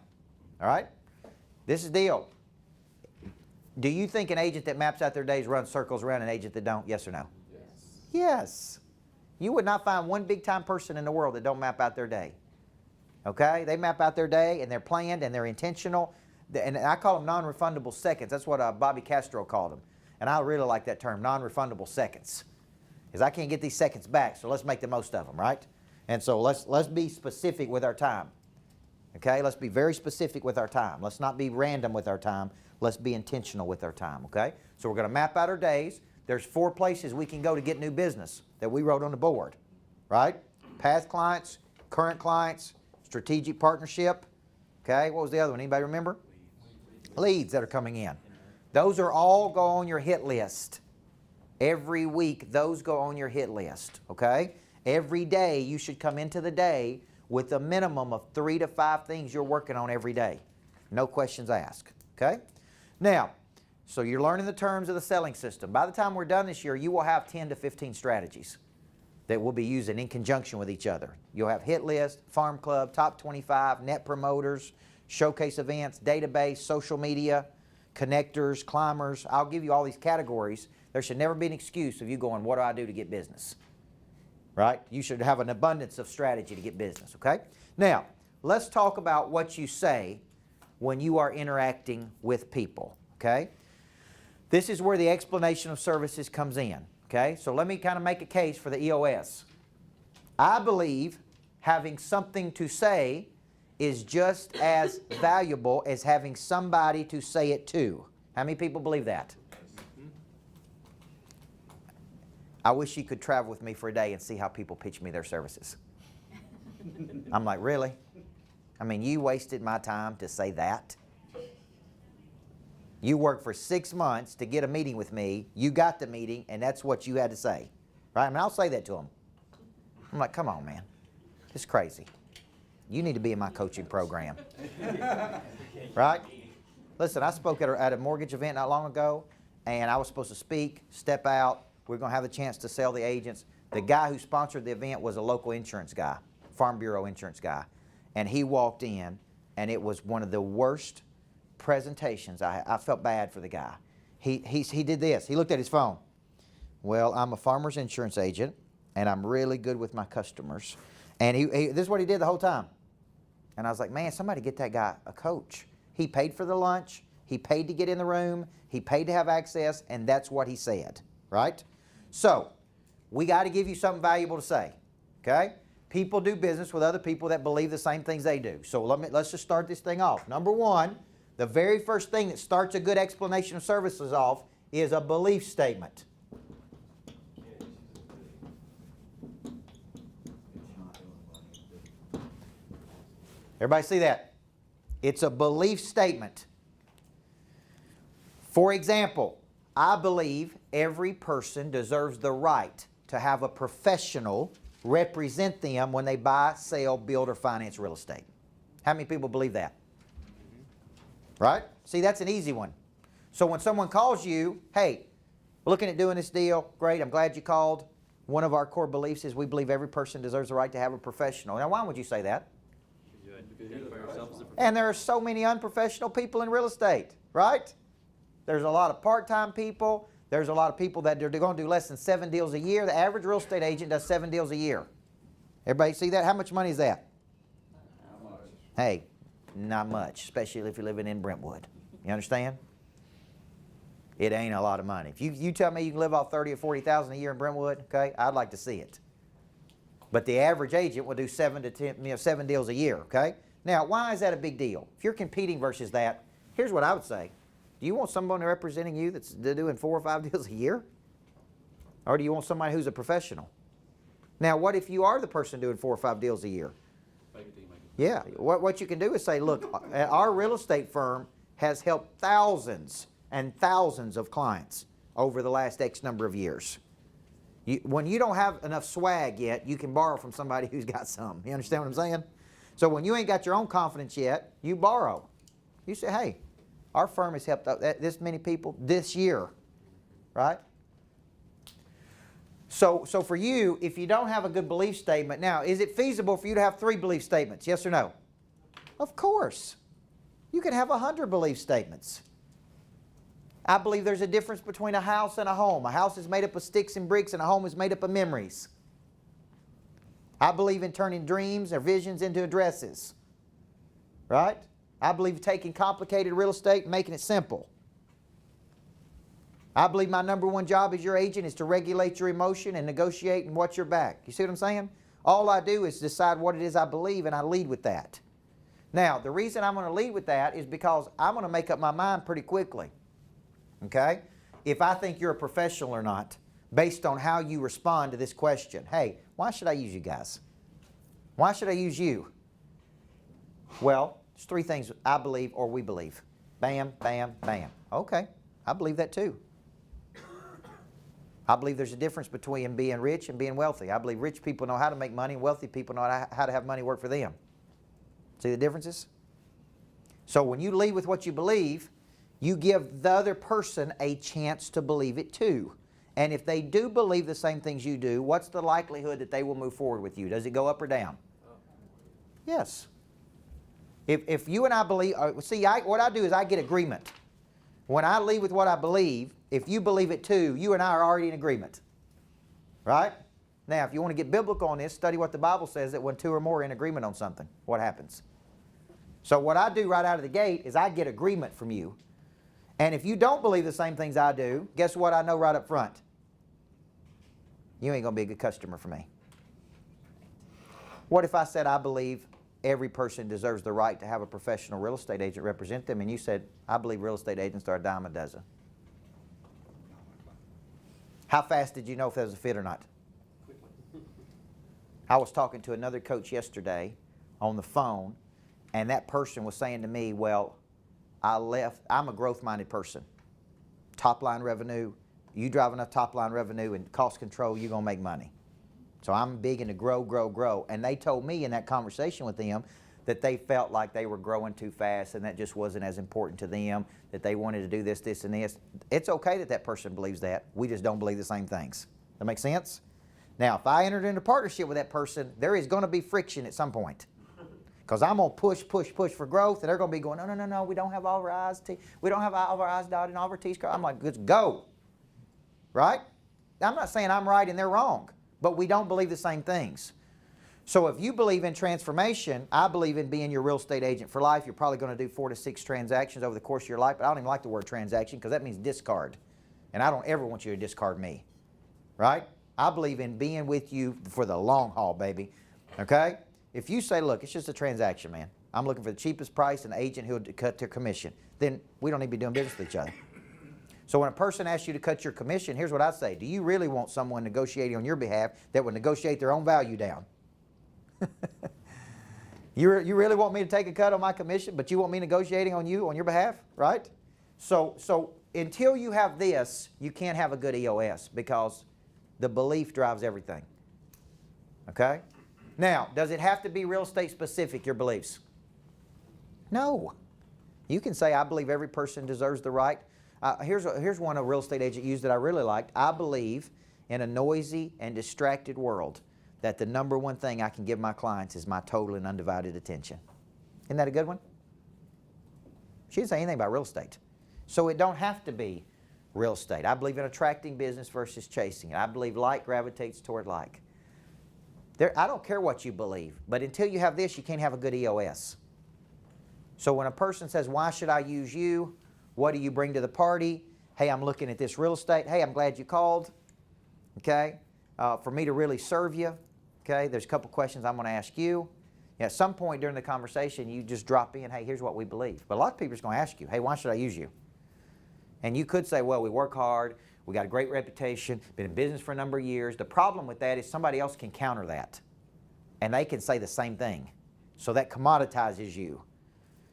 all right? This is the deal. Do you think an agent that maps out their days runs circles around an agent that don't? Yes or no? Yes. Yes. You would not find one big-time person in the world that don't map out their day. Okay? They map out their day, and they're planned, and they're intentional. And I call them non-refundable seconds. That's what Bobby Castro called them. And I really like that term, non-refundable seconds. Because I can't get these seconds back, so let's make the most of them, right? And so let's be specific with our time. Okay? Let's be very specific with our time. Let's not be random with our time. Let's be intentional with our time, okay? So we're going to map out our days. There's 4 places we can go to get new business that we wrote on the board, right? Past clients, current clients, strategic partnership. Okay, what was the other one? Anybody remember? Leads that are coming in. Those are all go on your hit list. Every week, those go on your hit list, okay? Every day, you should come into the day with a minimum of 3 to 5 things you're working on every day. No questions asked, okay? Now, so you're learning the terms of the selling system. By the time we're done this year, you will have 10 to 15 strategies that we'll be using in conjunction with each other. You'll have hit list, farm club, top 25, net promoters, showcase events, database, social media, connectors, climbers. I'll give you all these categories. There should never be an excuse of you going, what do I do to get business? Right? You should have an abundance of strategy to get business, okay? Now, let's talk about what you say when you are interacting with people, okay? This is where the explanation of services comes in, okay? So let me kind of make a case for the EOS. I believe having something to say is just as valuable as having somebody to say it to. How many people believe that? I wish you could travel with me for a day and see how people pitch me their services. I'm like, really? I mean, you wasted my time to say that? You worked for 6 months to get a meeting with me. You got the meeting, and that's what you had to say. Right? I mean, I'll say that to them. I'm like, come on, man. It's crazy. You need to be in my coaching program. Right? Listen, I spoke at a mortgage event not long ago, and I was supposed to speak, step out. We're going to have the chance to sell the agents. The guy who sponsored the event was a local insurance guy, Farm Bureau insurance guy. And he walked in, and it was one of the worst presentations. I felt bad for the guy. He did this. He looked at his phone. Well, I'm a farmer's insurance agent, and I'm really good with my customers. And this is what he did the whole time. And I was like, man, somebody get that guy a coach. He paid for the lunch. He paid to get in the room. He paid to have access, and that's what he said, right? So, we got to give you something valuable to say, okay? People do business with other people that believe the same things they do. So let's just start this thing off. Number one, the very first thing that starts a good explanation of services off is a belief statement. Everybody see that? It's a belief statement. For example, I believe every person deserves the right to have a professional represent them when they buy, sell, build, or finance real estate. How many people believe that? Right? See, that's an easy one. So when someone calls you, hey, looking at doing this deal, great, I'm glad you called. One of our core beliefs is we believe every person deserves the right to have a professional. Now, why would you say that? And there are so many unprofessional people in real estate, right? There's a lot of part-time people. There's a lot of people that are going to do less than 7 deals a year. The average real estate agent does 7 deals a year. Everybody see that? How much money is that? Hey, not much, especially if you're living in Brentwood. You understand? It ain't a lot of money. If you tell me you can live off 30 or 40,000 a year in Brentwood, okay, I'd like to see it. But the average agent will do 7 to 10, 7 deals a year, okay? Now, why is that a big deal? If you're competing versus that, here's what I would say. Do you want someone representing you that's doing 4 or 5 deals a year? Or do you want somebody who's a professional? Now, what if you are the person doing 4 or 5 deals a year? Yeah, what you can do is say, look, our real estate firm has helped thousands and thousands of clients over the last X number of years. When you don't have enough swag yet, you can borrow from somebody who's got some. You understand what I'm saying? So when you ain't got your own confidence yet, you borrow. You say, hey, our firm has helped this many people this year, right? So for you, if you don't have a good belief statement, now, is it feasible for you to have 3 belief statements? Yes or no? Of course. You can have 100 belief statements. I believe there's a difference between a house and a home. A house is made up of sticks and bricks, and a home is made up of memories. I believe in turning dreams or visions into addresses. Right? I believe taking complicated real estate and making it simple. I believe my number one job as your agent is to regulate your emotion and negotiate and watch your back. You see what I'm saying? All I do is decide what it is I believe, and I lead with that. Now, the reason I'm going to lead with that is because I'm going to make up my mind pretty quickly. Okay? If I think you're a professional or not, based on how you respond to this question. Hey, why should I use you guys? Why should I use you? Well, there's 3 things I believe or we believe. Bam, bam, bam. Okay, I believe that too. I believe there's a difference between being rich and being wealthy. I believe rich people know how to make money and wealthy people know how to have money work for them. See the differences? So when you lead with what you believe, you give the other person a chance to believe it too. And if they do believe the same things you do, what's the likelihood that they will move forward with you? Does it go up or down? Yes. If you and I believe, see, what I do is I get agreement. When I lead with what I believe, if you believe it too, you and I are already in agreement. Right? Now, if you want to get biblical on this, study what the Bible says that when 2 or more are in agreement on something, what happens? So what I do right out of the gate is I get agreement from you. And if you don't believe the same things I do, guess what I know right up front? You ain't going to be a good customer for me. What if I said I believe every person deserves the right to have a professional real estate agent represent them, and you said, I believe real estate agents are a dime a dozen? How fast did you know if that was a fit or not? I was talking to another coach yesterday on the phone, and that person was saying to me, well, I'm a growth-minded person. Top-line revenue, you drive enough top-line revenue and cost control, you're going to make money. So I'm big into grow, grow, grow. And they told me in that conversation with them that they felt like they were growing too fast and that just wasn't as important to them, that they wanted to do this, this, and this. It's okay that that person believes that. We just don't believe the same things. That make sense? Now, if I entered into partnership with that person, there is going to be friction at some point. Because I'm going to push, push, push for growth, and they're going to be going, no, no, no, no, we don't have all of our I's, we don't have all of our I's dotted and all of our T's crossed. I'm like, let's go. Right? I'm not saying I'm right and they're wrong, but we don't believe the same things. So if you believe in transformation, I believe in being your real estate agent for life. You're probably going to do 4 to 6 transactions over the course of your life, but I don't even like the word transaction because that means discard. And I don't ever want you to discard me. Right? I believe in being with you for the long haul, baby. Okay? If you say, look, it's just a transaction, man. I'm looking for the cheapest price and an agent who will cut their commission, then we don't need to be doing business with each other. So when a person asks you to cut your commission, here's what I say. Do you really want someone negotiating on your behalf that would negotiate their own value down? You really want me to take a cut on my commission, but you want me negotiating on your behalf, right? So until you have this, you can't have a good EOS because the belief drives everything. Okay? Now, does it have to be real estate specific, your beliefs? No. You can say, I believe every person deserves the right. Here's one a real estate agent used that I really liked. I believe in a noisy and distracted world that the number one thing I can give my clients is my total and undivided attention. Isn't that a good one? She didn't say anything about real estate. So it don't have to be real estate. I believe in attracting business versus chasing it. I believe like gravitates toward like. I don't care what you believe, but until you have this, you can't have a good EOS. So when a person says, why should I use you? What do you bring to the party? Hey, I'm looking at this real estate. Hey, I'm glad you called. Okay? For me to really serve you. Okay? There's a couple questions I'm going to ask you. At some point during the conversation, you just drop in, hey, here's what we believe. But a lot of people are going to ask you, hey, why should I use you? And you could say, well, we work hard. We got a great reputation. Been in business for a number of years. The problem with that is somebody else can counter that. And they can say the same thing. So that commoditizes you.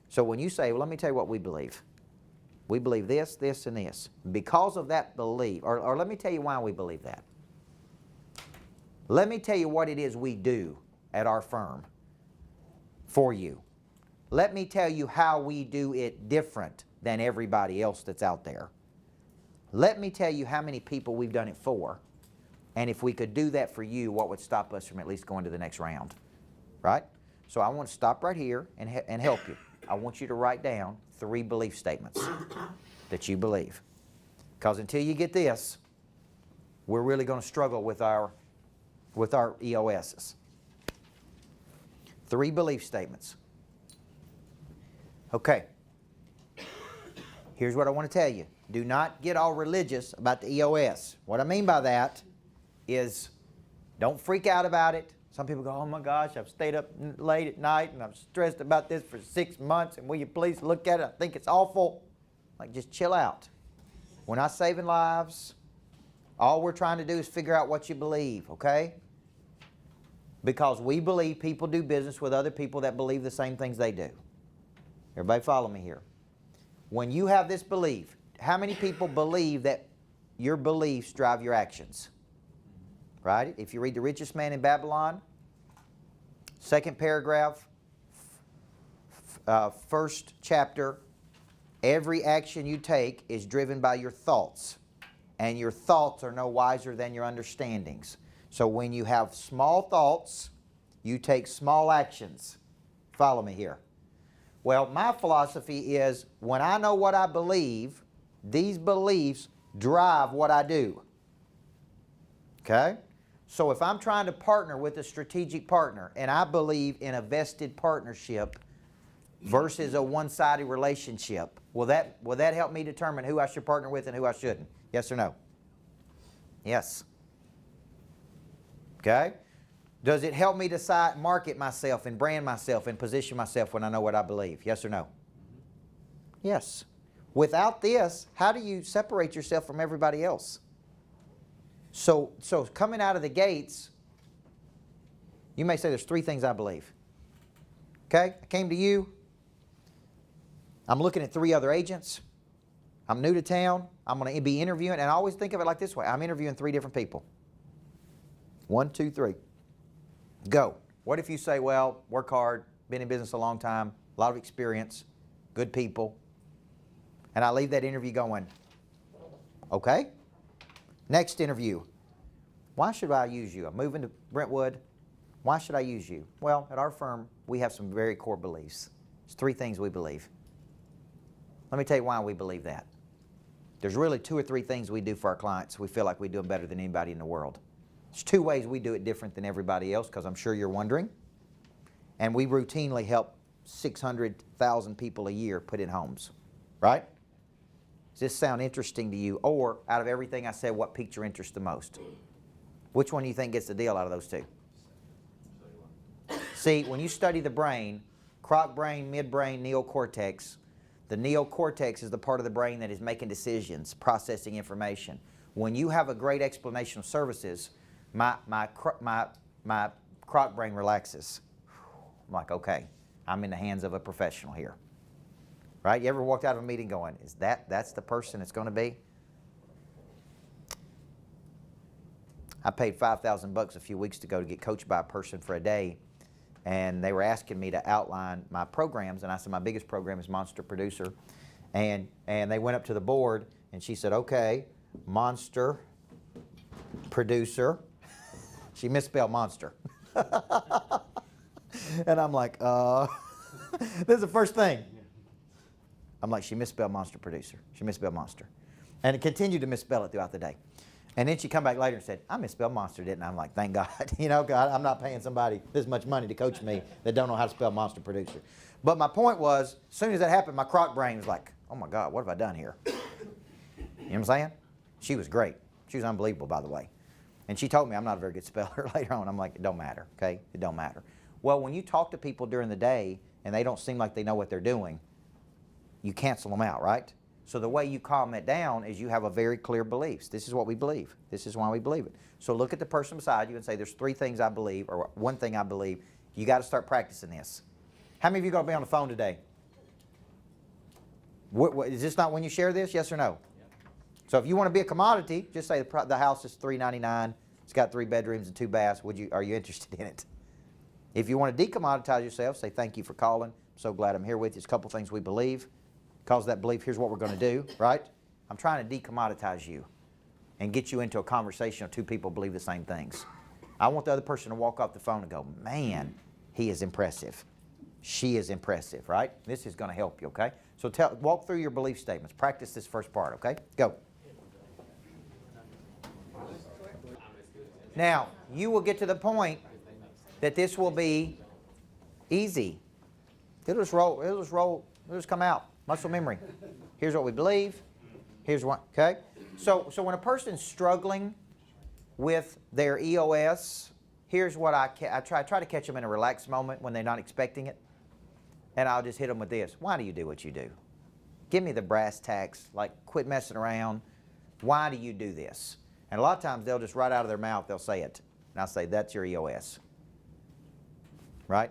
So when you say, well, let me tell you what we believe. We believe this, this, and this. Because of that belief, or let me tell you why we believe that. Let me tell you what it is we do at our firm for you. Let me tell you how we do it different than everybody else that's out there. Let me tell you how many people we've done it for. And if we could do that for you, what would stop us from at least going to the next round? Right? So I want to stop right here and help you. I want you to write down 3 belief statements that you believe. Because until you get this, we're really going to struggle with our EOSs. 3 belief statements. Okay. Here's what I want to tell you. Do not get all religious about the EOS. What I mean by that is don't freak out about it. Some people go, oh my gosh, I've stayed up late at night and I'm stressed about this for 6 months and will you please look at it? I think it's awful. Like, just chill out. We're not saving lives. All we're trying to do is figure out what you believe, okay? Because we believe people do business with other people that believe the same things they do. Everybody follow me here. When you have this belief, how many people believe that your beliefs drive your actions? Right? If you read The Richest Man in Babylon, 2nd paragraph, 1st chapter, every action you take is driven by your thoughts. And your thoughts are no wiser than your understandings. So when you have small thoughts, you take small actions. Follow me here. Well, my philosophy is when I know what I believe, these beliefs drive what I do. Okay? So if I'm trying to partner with a strategic partner and I believe in a vested partnership versus a one-sided relationship, will that help me determine who I should partner with and who I shouldn't? Yes or no? Yes. Okay? Does it help me decide, market myself and brand myself and position myself when I know what I believe? Yes or no? Yes. Without this, how do you separate yourself from everybody else? So coming out of the gates, you may say there's 3 things I believe. Okay? I came to you. I'm looking at 3 other agents. I'm new to town. I'm going to be interviewing, and I always think of it like this way. I'm interviewing 3 different people. 1, 2, 3. Go. What if you say, well, work hard, been in business a long time, a lot of experience, good people, and I leave that interview going, okay? Next interview. Why should I use you? I'm moving to Brentwood. Why should I use you? Well, at our firm, we have some very core beliefs. There's 3 things we believe. Let me tell you why we believe that. There's really 2 or 3 things we do for our clients. We feel like we do them better than anybody in the world. There's 2 ways we do it different than everybody else, because I'm sure you're wondering. And we routinely help 600,000 people a year put in homes. Right? Does this sound interesting to you? Or, out of everything I said, what piqued your interest the most? Which one do you think gets the deal out of those 2? See, when you study the brain, croc brain, midbrain, neocortex, the neocortex is the part of the brain that is making decisions, processing information. When you have a great explanation of services, my croc brain relaxes. I'm like, okay, I'm in the hands of a professional here. Right? You ever walked out of a meeting going, that's the person it's going to be? I paid $5,000 a few weeks ago to get coached by a person for a day, and they were asking me to outline my programs, and I said my biggest program is Monster Producer, and they went up to the board, and she said, okay, Monster Producer. She misspelled monster. And I'm like, this is the first thing. I'm like, she misspelled Monster Producer. She misspelled monster. And it continued to misspell it throughout the day. And then she come back later and said, I misspelled monster, didn't I? I'm like, thank God. You know, God, I'm not paying somebody this much money to coach me that don't know how to spell Monster Producer. But my point was, as soon as that happened, my croc brain was like, oh my God, what have I done here? You know what I'm saying? She was great. She was unbelievable, by the way. And she told me I'm not a very good speller later on. I'm like, it don't matter, okay? It don't matter. Well, when you talk to people during the day and they don't seem like they know what they're doing, you cancel them out, right? So the way you calm it down is you have a very clear beliefs. This is what we believe. This is why we believe it. So look at the person beside you and say, there's 3 things I believe, or 1 thing I believe. You got to start practicing this. How many of you are going to be on the phone today? Is this not when you share this? Yes or no? So if you want to be a commodity, just say the house is $399. It's got 3 bedrooms and 2 baths. Are you interested in it? If you want to decommoditize yourself, say thank you for calling. I'm so glad I'm here with you. It's a couple things we believe. Because of that belief, here's what we're going to do, right? I'm trying to decommoditize you and get you into a conversation of 2 people believe the same things. I want the other person to walk off the phone and go, man, he is impressive. She is impressive, right? This is going to help you, okay? So walk through your belief statements. Practice this first part, okay? Go. Now, you will get to the point that this will be easy. It'll just come out. Muscle memory. Here's what we believe. Here's what, okay? So when a person's struggling with their EOS, here's what I try to catch them in a relaxed moment when they're not expecting it. And I'll just hit them with this. Why do you do what you do? Give me the brass tacks. Like, quit messing around. Why do you do this? And a lot of times they'll just right out of their mouth, they'll say it. And I'll say, that's your EOS. Right?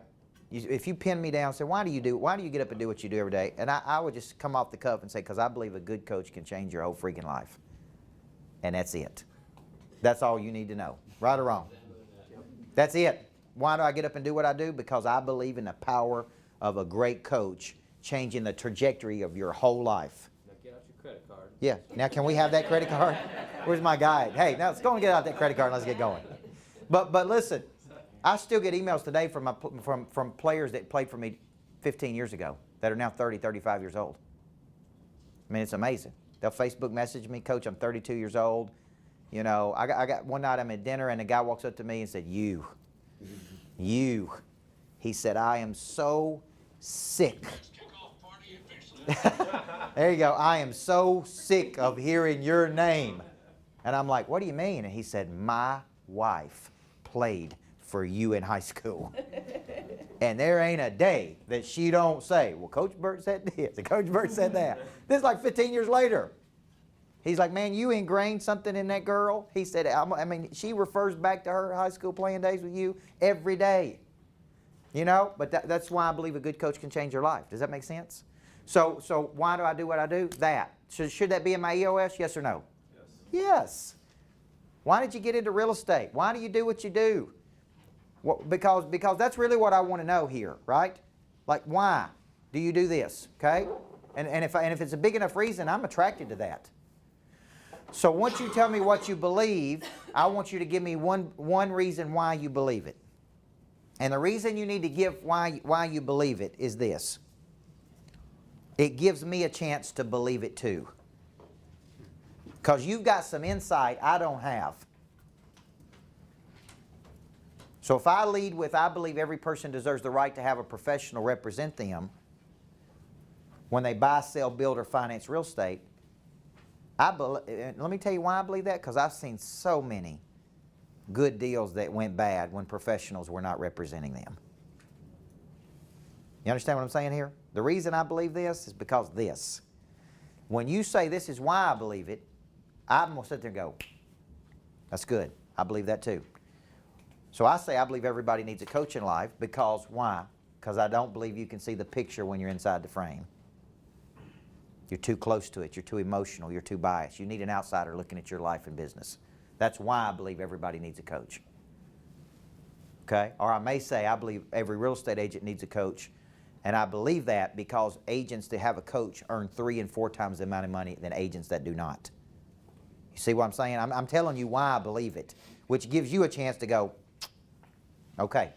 If you pin me down and say, why do you get up and do what you do every day? And I would just come off the cuff and say, because I believe a good coach can change your whole freaking life. And that's it. That's all you need to know. Right or wrong? That's it. Why do I get up and do what I do? Because I believe in the power of a great coach changing the trajectory of your whole life. Now get out your credit card. Yeah. Now can we have that credit card? Where's my guide? Hey, now let's go and get out that credit card and let's get going. But listen. I still get emails today from players that played for me 15 years ago that are now 30, 35 years old. I mean, it's amazing. They'll Facebook message me, Coach, I'm 32 years old. You know, I got one night I'm at dinner and a guy walks up to me and said, you. He said, I am so sick. There you go. I am so sick of hearing your name. And I'm like, what do you mean? And he said, my wife played for you in high school. And there ain't a day that she don't say, well, Coach Burt said this, and Coach Burt said that. This is like 15 years later. He's like, man, you ingrained something in that girl. He said, I mean, she refers back to her high school playing days with you every day. You know, but that's why I believe a good coach can change your life. Does that make sense? So why do I do what I do? That. Should that be in my EOS? Yes or no? Yes. Yes. Why did you get into real estate? Why do you do what you do? Well, because that's really what I want to know here, right? Like, why do you do this? Okay? And if it's a big enough reason, I'm attracted to that. So once you tell me what you believe, I want you to give me one reason why you believe it. And the reason you need to give why you believe it is this. It gives me a chance to believe it too. Because you've got some insight I don't have. So if I lead with, I believe every person deserves the right to have a professional represent them when they buy, sell, build, or finance real estate, let me tell you why I believe that, because I've seen so many good deals that went bad when professionals were not representing them. You understand what I'm saying here? The reason I believe this is because this. When you say this is why I believe it, I'm going to sit there and go, that's good. I believe that too. So I say I believe everybody needs a coach in life because why? Because I don't believe you can see the picture when you're inside the frame. You're too close to it. You're too emotional. You're too biased. You need an outsider looking at your life and business. That's why I believe everybody needs a coach. Okay? Or I may say I believe every real estate agent needs a coach. And I believe that because agents that have a coach earn 3 and 4 times the amount of money than agents that do not. You see what I'm saying? I'm telling you why I believe it, which gives you a chance to go, okay.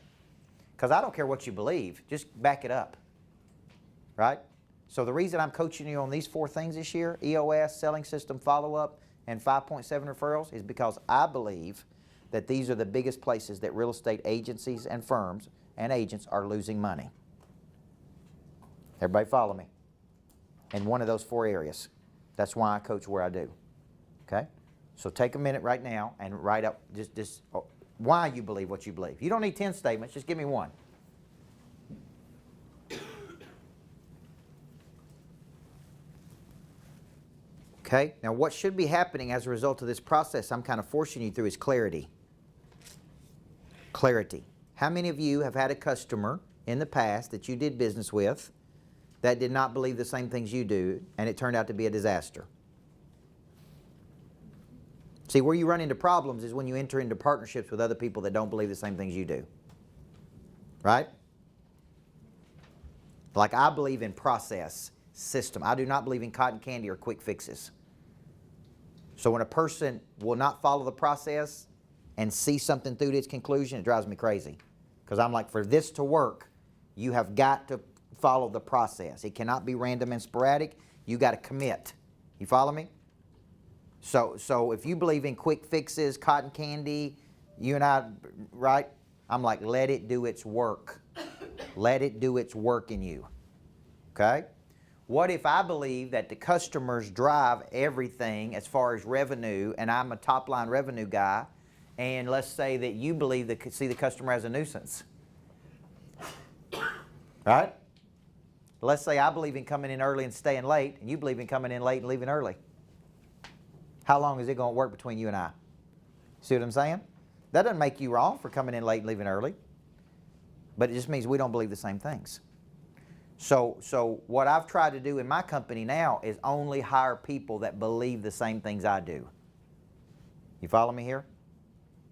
Because I don't care what you believe. Just back it up. Right? So the reason I'm coaching you on these 4 things this year, EOS, selling system, follow-up, and 5.7 referrals, is because I believe that these are the biggest places that real estate agencies and firms and agents are losing money. Everybody follow me? In one of those 4 areas. That's why I coach where I do. Okay? So take a minute right now and write up just why you believe what you believe. You don't need 10 statements, just give me one. Okay? Now what should be happening as a result of this process I'm kind of forcing you through is clarity. Clarity. How many of you have had a customer in the past that you did business with that did not believe the same things you do and it turned out to be a disaster? See, where you run into problems is when you enter into partnerships with other people that don't believe the same things you do. Right? Like I believe in process, system. I do not believe in cotton candy or quick fixes. So when a person will not follow the process and see something through to its conclusion, it drives me crazy. Because I'm like, for this to work, you have got to follow the process. It cannot be random and sporadic. You got to commit. You follow me? So if you believe in quick fixes, cotton candy, you and I, right? I'm like, let it do its work. Let it do its work in you. Okay? What if I believe that the customers drive everything as far as revenue, and I'm a top-line revenue guy, and let's say that you believe that see the customer as a nuisance? Right? Let's say I believe in coming in early and staying late, and you believe in coming in late and leaving early. How long is it going to work between you and I? See what I'm saying? That doesn't make you wrong for coming in late and leaving early, but it just means we don't believe the same things. So what I've tried to do in my company now is only hire people that believe the same things I do. You follow me here?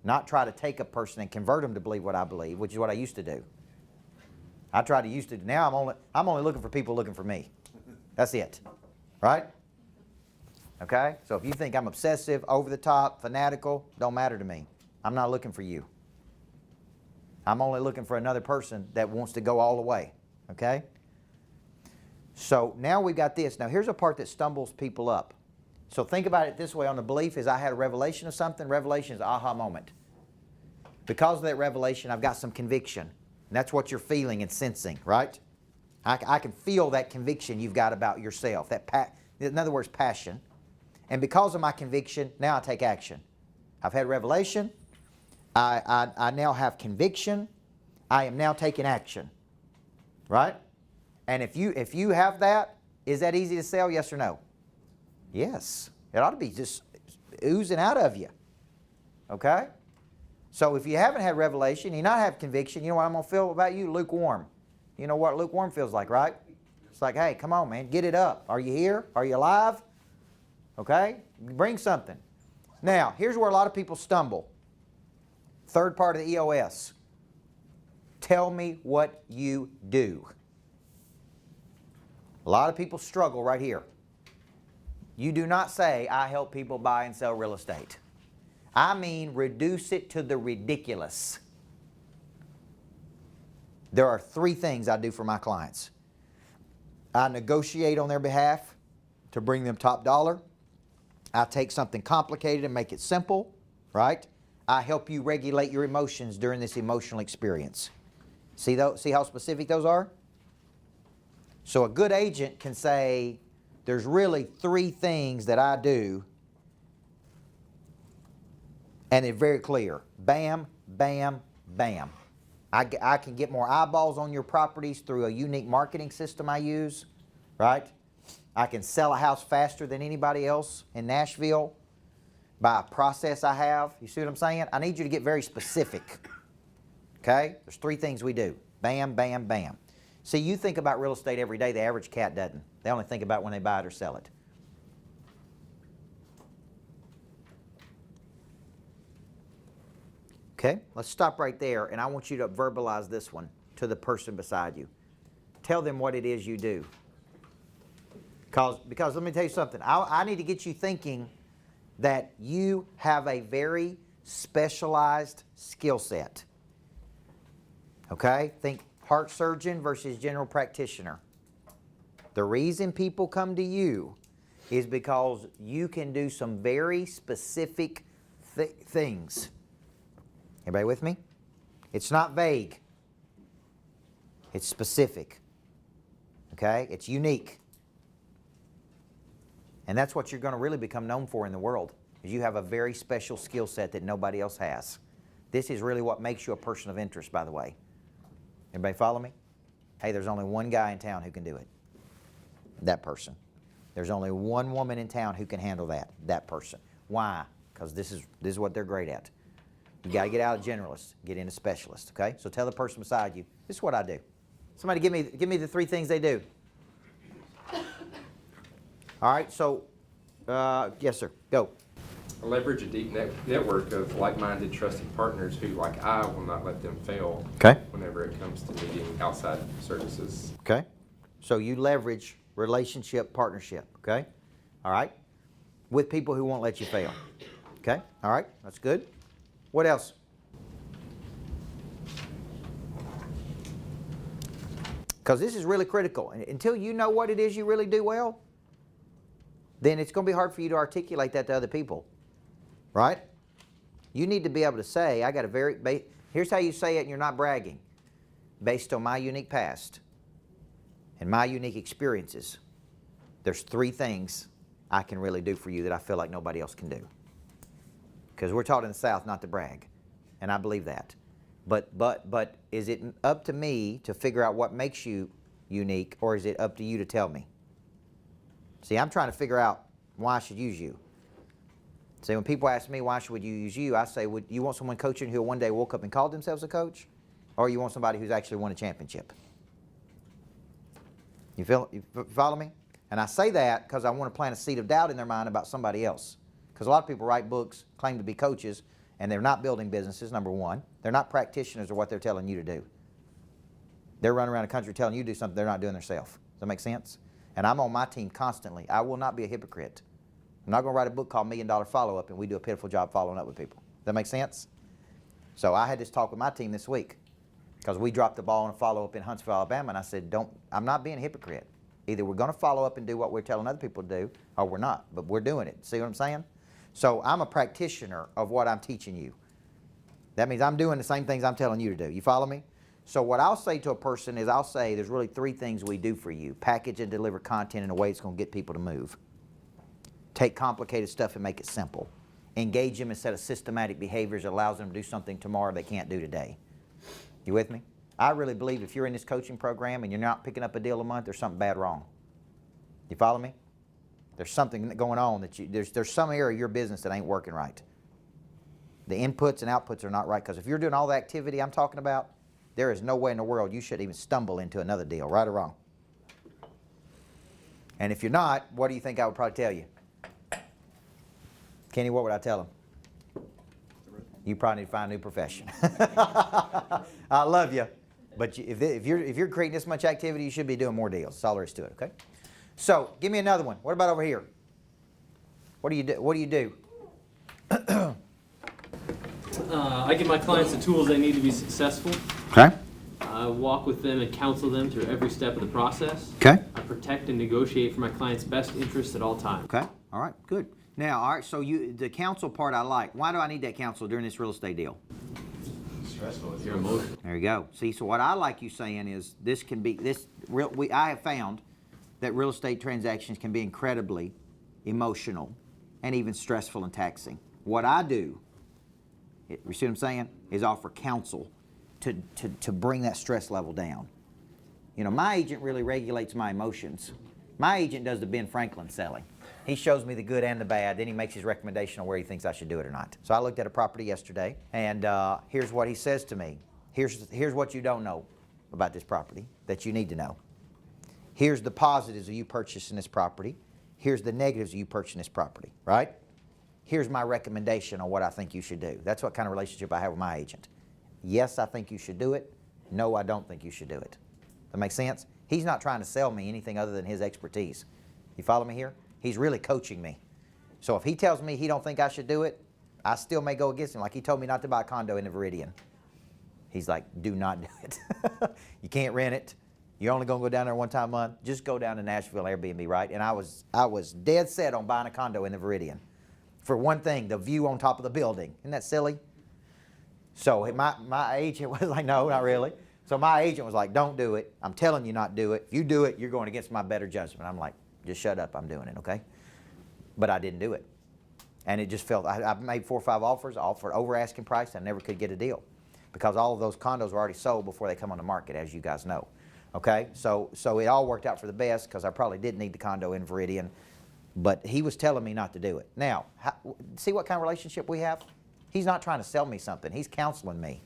Not try to take a person and convert them to believe what I believe, which is what I used to do. I tried to used to. Now I'm only looking for people looking for me. That's it. Right? Okay? So if you think I'm obsessive, over the top, fanatical, don't matter to me. I'm not looking for you. I'm only looking for another person that wants to go all the way. Okay? So now we've got this. Now here's a part that stumbles people up. So think about it this way on the belief is I had a revelation of something. Revelation is an aha moment. Because of that revelation, I've got some conviction. And that's what you're feeling and sensing, right? I can feel that conviction you've got about yourself. In other words, passion. And because of my conviction, now I take action. I've had revelation. I now have conviction. I am now taking action. Right? And if you have that, is that easy to sell, yes or no? Yes. It ought to be just oozing out of you. Okay? So if you haven't had revelation, you not have conviction, you know what I'm going to feel about you? Lukewarm. You know what lukewarm feels like, right? It's like, hey, come on, man, get it up. Are you here? Are you alive? Okay? Bring something. Now, here's where a lot of people stumble. Third part of the EOS. Tell me what you do. A lot of people struggle right here. You do not say, I help people buy and sell real estate. I mean, reduce it to the ridiculous. There are 3 things I do for my clients. I negotiate on their behalf to bring them top dollar. I take something complicated and make it simple, right? I help you regulate your emotions during this emotional experience. See how specific those are? So a good agent can say, there's really 3 things that I do, and they're very clear. Bam, bam, bam. I can get more eyeballs on your properties through a unique marketing system I use, right? I can sell a house faster than anybody else in Nashville by a process I have. You see what I'm saying? I need you to get very specific, okay? There's 3 things we do. Bam, bam, bam. See, you think about real estate every day. The average cat doesn't. They only think about when they buy it or sell it. Okay, let's stop right there, and I want you to verbalize this one to the person beside you. Tell them what it is you do. Because let me tell you something. I need to get you thinking that you have a very specialized skill set. Okay? Think heart surgeon versus general practitioner. The reason people come to you is because you can do some very specific things. Everybody with me? It's not vague. It's specific. Okay? It's unique. And that's what you're going to really become known for in the world, is you have a very special skill set that nobody else has. This is really what makes you a person of interest, by the way. Everybody follow me? Hey, there's only one guy in town who can do it. That person. There's only one woman in town who can handle that. That person. Why? Because this is what they're great at. You got to get out of generalist, get into specialist, okay? So tell the person beside you, this is what I do. Somebody give me the 3 things they do. All right, so, yes, sir, go. I leverage a deep network of like-minded, trusted partners who, like I, will not let them fail Okay. whenever it comes to needing outside services. Okay. So you leverage relationship partnership, okay? All right. With people who won't let you fail. Okay? All right, that's good. What else? Because this is really critical. Until you know what it is you really do well, then it's going to be hard for you to articulate that to other people. Right? You need to be able to say, I got a very, here's how you say it and you're not bragging. Based on my unique past and my unique experiences, there's 3 things I can really do for you that I feel like nobody else can do. Because we're taught in the South not to brag, and I believe that. But is it up to me to figure out what makes you unique, or is it up to you to tell me? See, I'm trying to figure out why I should use you. See, when people ask me why should you use you, I say, would you want someone coaching who one day woke up and called themselves a coach, or you want somebody who's actually won a championship? You follow me? And I say that because I want to plant a seed of doubt in their mind about somebody else. Because a lot of people write books, claim to be coaches, and they're not building businesses, number one. They're not practitioners of what they're telling you to do. They're running around the country telling you to do something they're not doing themselves. Does that make sense? And I'm on my team constantly. I will not be a hypocrite. I'm not going to write a book called $1 Million Follow-Up and we do a pitiful job following up with people. Does that make sense? So I had this talk with my team this week because we dropped the ball on a follow-up in Huntsville, Alabama, and I said, I'm not being a hypocrite. Either we're going to follow up and do what we're telling other people to do, or we're not, but we're doing it. See what I'm saying? So I'm a practitioner of what I'm teaching you. That means I'm doing the same things I'm telling you to do. You follow me? So what I'll say to a person is I'll say there's really 3 things we do for you. Package and deliver content in a way that's going to get people to move. Take complicated stuff and make it simple. Engage them in a set of systematic behaviors that allows them to do something tomorrow they can't do today. You with me? I really believe if you're in this coaching program and you're not picking up a deal a month, there's something bad wrong. You follow me? There's something going on that there's some area of your business that ain't working right. The inputs and outputs are not right, because if you're doing all the activity I'm talking about, there is no way in the world you should even stumble into another deal, right or wrong. And if you're not, what do you think I would probably tell you? Kenny, what would I tell him? You probably need to find a new profession. I love you, but if you're creating this much activity, you should be doing more deals. That's all there is to it, okay? So, give me another one. What about over here? What do you do? What do you do? I give my clients the tools they need to be successful. Okay. I walk with them and counsel them through every step of the process. Okay. I protect and negotiate for my clients' best interests at all times. Okay. All right. Good. Now, all right. So the counsel part I like. Why do I need that counsel during this real estate deal? Stressful. Your emotion. There you go. See, so what I like you saying is I have found that real estate transactions can be incredibly emotional and even stressful and taxing. What I do, you see what I'm saying, is offer counsel to bring that stress level down. You know, my agent really regulates my emotions. My agent does the Ben Franklin selling. He shows me the good and the bad, then he makes his recommendation on where he thinks I should do it or not. So I looked at a property yesterday, and here's what he says to me. Here's what you don't know about this property that you need to know. Here's the positives of you purchasing this property. Here's the negatives of you purchasing this property, right? Here's my recommendation on what I think you should do. That's what kind of relationship I have with my agent. Yes, I think you should do it. No, I don't think you should do it. That makes sense? He's not trying to sell me anything other than his expertise. You follow me here? He's really coaching me. So if he tells me he don't think I should do it, I still may go against him. Like he told me not to buy a condo in the Viridian. He's like, do not do it. You can't rent it. You're only going to go down there one time a month. Just go down to Nashville Airbnb, right? And I was dead set on buying a condo in the Viridian. For one thing, the view on top of the building. Isn't that silly? So my agent was like, no, not really. So my agent was like, don't do it. I'm telling you not to do it. If you do it, you're going against my better judgment. I'm like, just shut up. I'm doing it, okay? But I didn't do it. And it just felt, I made 4 or 5 offers, offered over asking price. I never could get a deal because all of those condos were already sold before they come on the market, as you guys know. Okay, so it all worked out for the best because I probably did need the condo in Viridian, but he was telling me not to do it. Now, see what kind of relationship we have? He's not trying to sell me something. He's counseling me.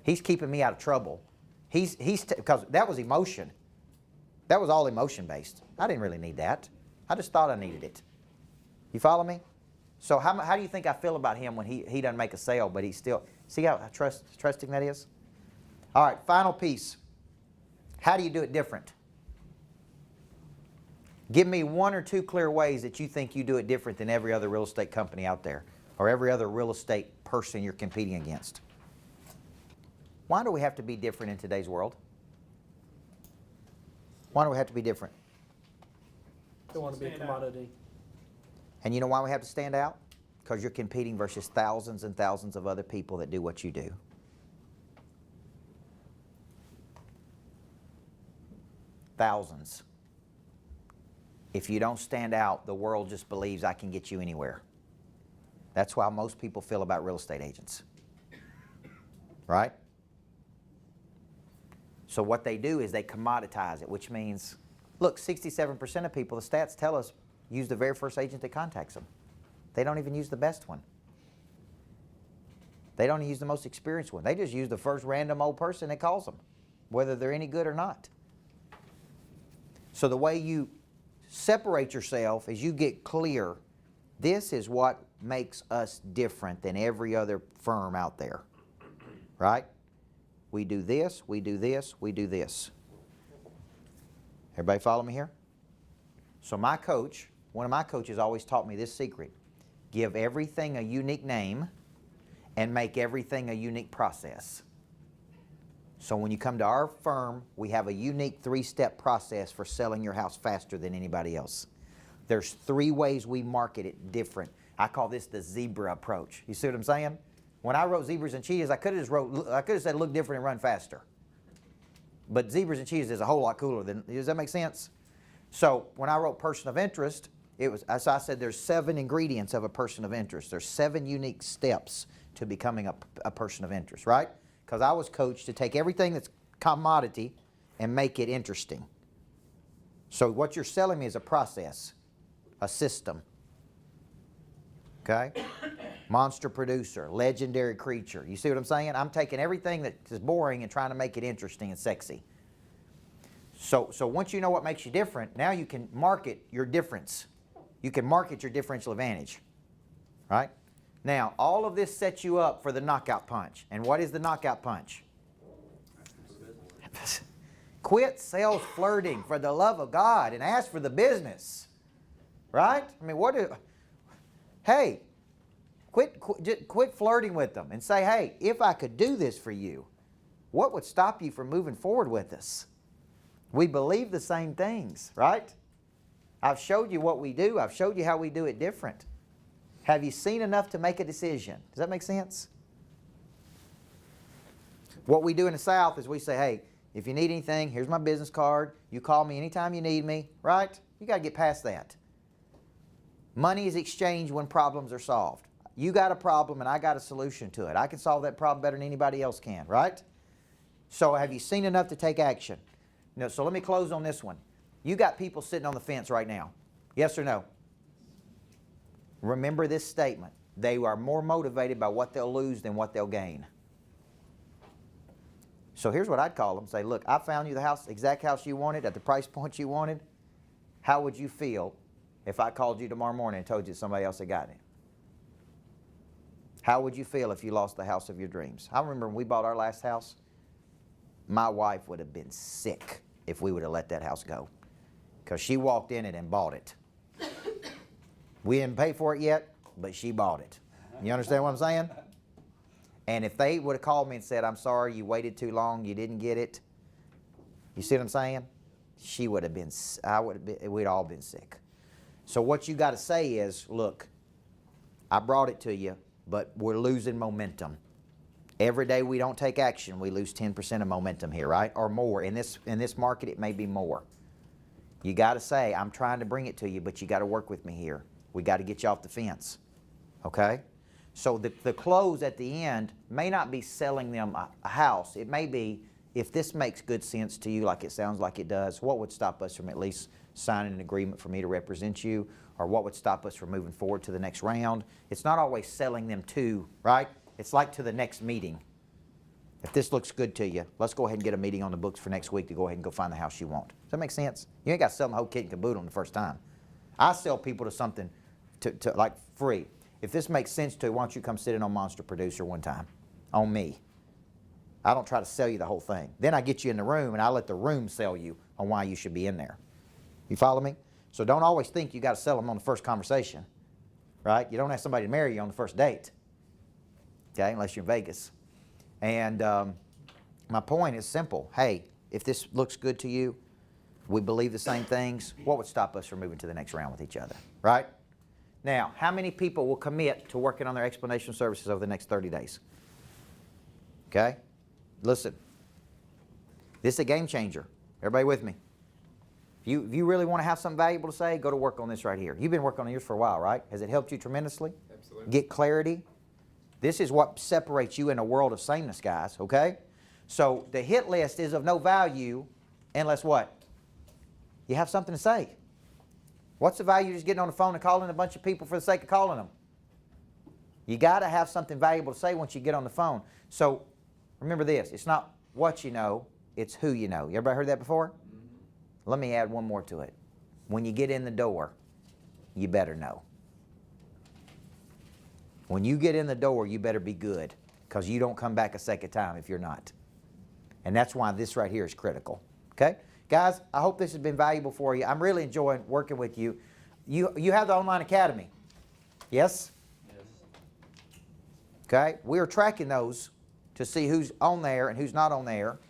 He's keeping me out of trouble. Because that was emotion. That was all emotion based. I didn't really need that. I just thought I needed it. You follow me? So how do you think I feel about him when he doesn't make a sale, but he still, see how trusting that is? All right, final piece. How do you do it different? Give me 1 or 2 clear ways that you think you do it different than every other real estate company out there or every other real estate person you're competing against. Why do we have to be different in today's world? Why do we have to be different? Don't want to be a commodity. And you know why we have to stand out? Because you're competing versus thousands and thousands of other people that do what you do. Thousands. If you don't stand out, the world just believes I can get you anywhere. That's how most people feel about real estate agents. Right? So what they do is they commoditize it, which means, look, 67% of people, the stats tell us, use the very first agent that contacts them. They don't even use the best one. They don't use the most experienced one. They just use the first random old person that calls them, whether they're any good or not. So the way you separate yourself is you get clear. This is what makes us different than every other firm out there. Right? We do this, we do this, we do this. Everybody follow me here? So my coach, one of my coaches always taught me this secret. Give everything a unique name and make everything a unique process. So when you come to our firm, we have a unique 3-step process for selling your house faster than anybody else. There's 3 ways we market it different. I call this the zebra approach. You see what I'm saying? When I wrote zebras and cheetahs, I could have said look different and run faster. But zebras and cheetahs is a whole lot cooler than, does that make sense? So when I wrote person of interest, so I said there's 7 ingredients of a person of interest. There's 7 unique steps to becoming a person of interest, right? Because I was coached to take everything that's commodity and make it interesting. So what you're selling me is a process, a system. Okay? Monster producer, legendary creature. You see what I'm saying? I'm taking everything that is boring and trying to make it interesting and sexy. So once you know what makes you different, now you can market your difference. You can market your differential advantage. Right? Now, all of this sets you up for the knockout punch. And what is the knockout punch? Quit sales flirting for the love of God and ask for the business. Right? I mean, hey, quit flirting with them and say, hey, if I could do this for you, what would stop you from moving forward with us? We believe the same things, right? I've showed you what we do. I've showed you how we do it different. Have you seen enough to make a decision? Does that make sense? What we do in the South is we say, hey, if you need anything, here's my business card. You call me anytime you need me, right? You got to get past that. Money is exchanged when problems are solved. You got a problem and I got a solution to it. I can solve that problem better than anybody else can, right? So have you seen enough to take action? No, so let me close on this one. You got people sitting on the fence right now. Yes or no? Remember this statement. They are more motivated by what they'll lose than what they'll gain. So So here's what I'd call them. Say, look, I found you the house, exact house you wanted at the price point you wanted. How would you feel if I called you tomorrow morning and told you somebody else had gotten it? How would you feel if you lost the house of your dreams? I remember when we bought our last house, my wife would have been sick if we would have let that house go, because she walked in it and bought it. We didn't pay for it yet, but she bought it. You understand what I'm saying? And if they would have called me and said, I'm sorry, you waited too long, you didn't get it, you see what I'm saying? She would have been, we'd all been sick. So what you got to say is, look, I brought it to you, but we're losing momentum. Every day we don't take action, we lose 10% of momentum here, right? Or more. In this market, it may be more. You got to say, I'm trying to bring it to you, but you got to work with me here. We got to get you off the fence, okay? So the close at the end may not be selling them a house. It may be, if this makes good sense to you like it sounds like it does, what would stop us from at least signing an agreement for me to represent you? Or what would stop us from moving forward to the next round? It's not always selling them to, right? It's like to the next meeting. If this looks good to you, let's go ahead and get a meeting on the books for next week to go ahead and go find the house you want. Does that make sense? You ain't got to sell them the whole kit and caboodle on the first time. I sell people to something to like free. If this makes sense to you, why don't you come sit in on Monster Producer one time? On me. I don't try to sell you the whole thing. Then I get you in the room and I let the room sell you on why you should be in there. You follow me? So don't always think you got to sell them on the first conversation, right? You don't have somebody to marry you on the first date, okay, unless you're in Vegas. And my point is simple. Hey, if this looks good to you, we believe the same things, what would stop us from moving to the next round with each other, right? Now, how many people will commit to working on their explanation services over the next 30 days? Okay? Listen, this is a game changer. Everybody with me? If you really want to have something valuable to say, go to work on this right here. You've been working on yours for a while, right? Has it helped you tremendously? Absolutely. Get clarity. This is what separates you in a world of sameness, guys, okay? So the hit list is of no value unless what? You have something to say. What's the value of just getting on the phone and calling a bunch of people for the sake of calling them? You got to have something valuable to say once you get on the phone. So remember this, it's not what you know, it's who you know. You everybody heard that before? Let me add one more to it. When you get in the door, you better know. When you get in the door, you better be good, because you don't come back a second time if you're not. And that's why this right here is critical. Okay? Guys, I hope this has been valuable for you. I'm really enjoying working with you. You have the online academy. Yes? Yes. Okay? We are tracking those to see who's on there and who's not on there.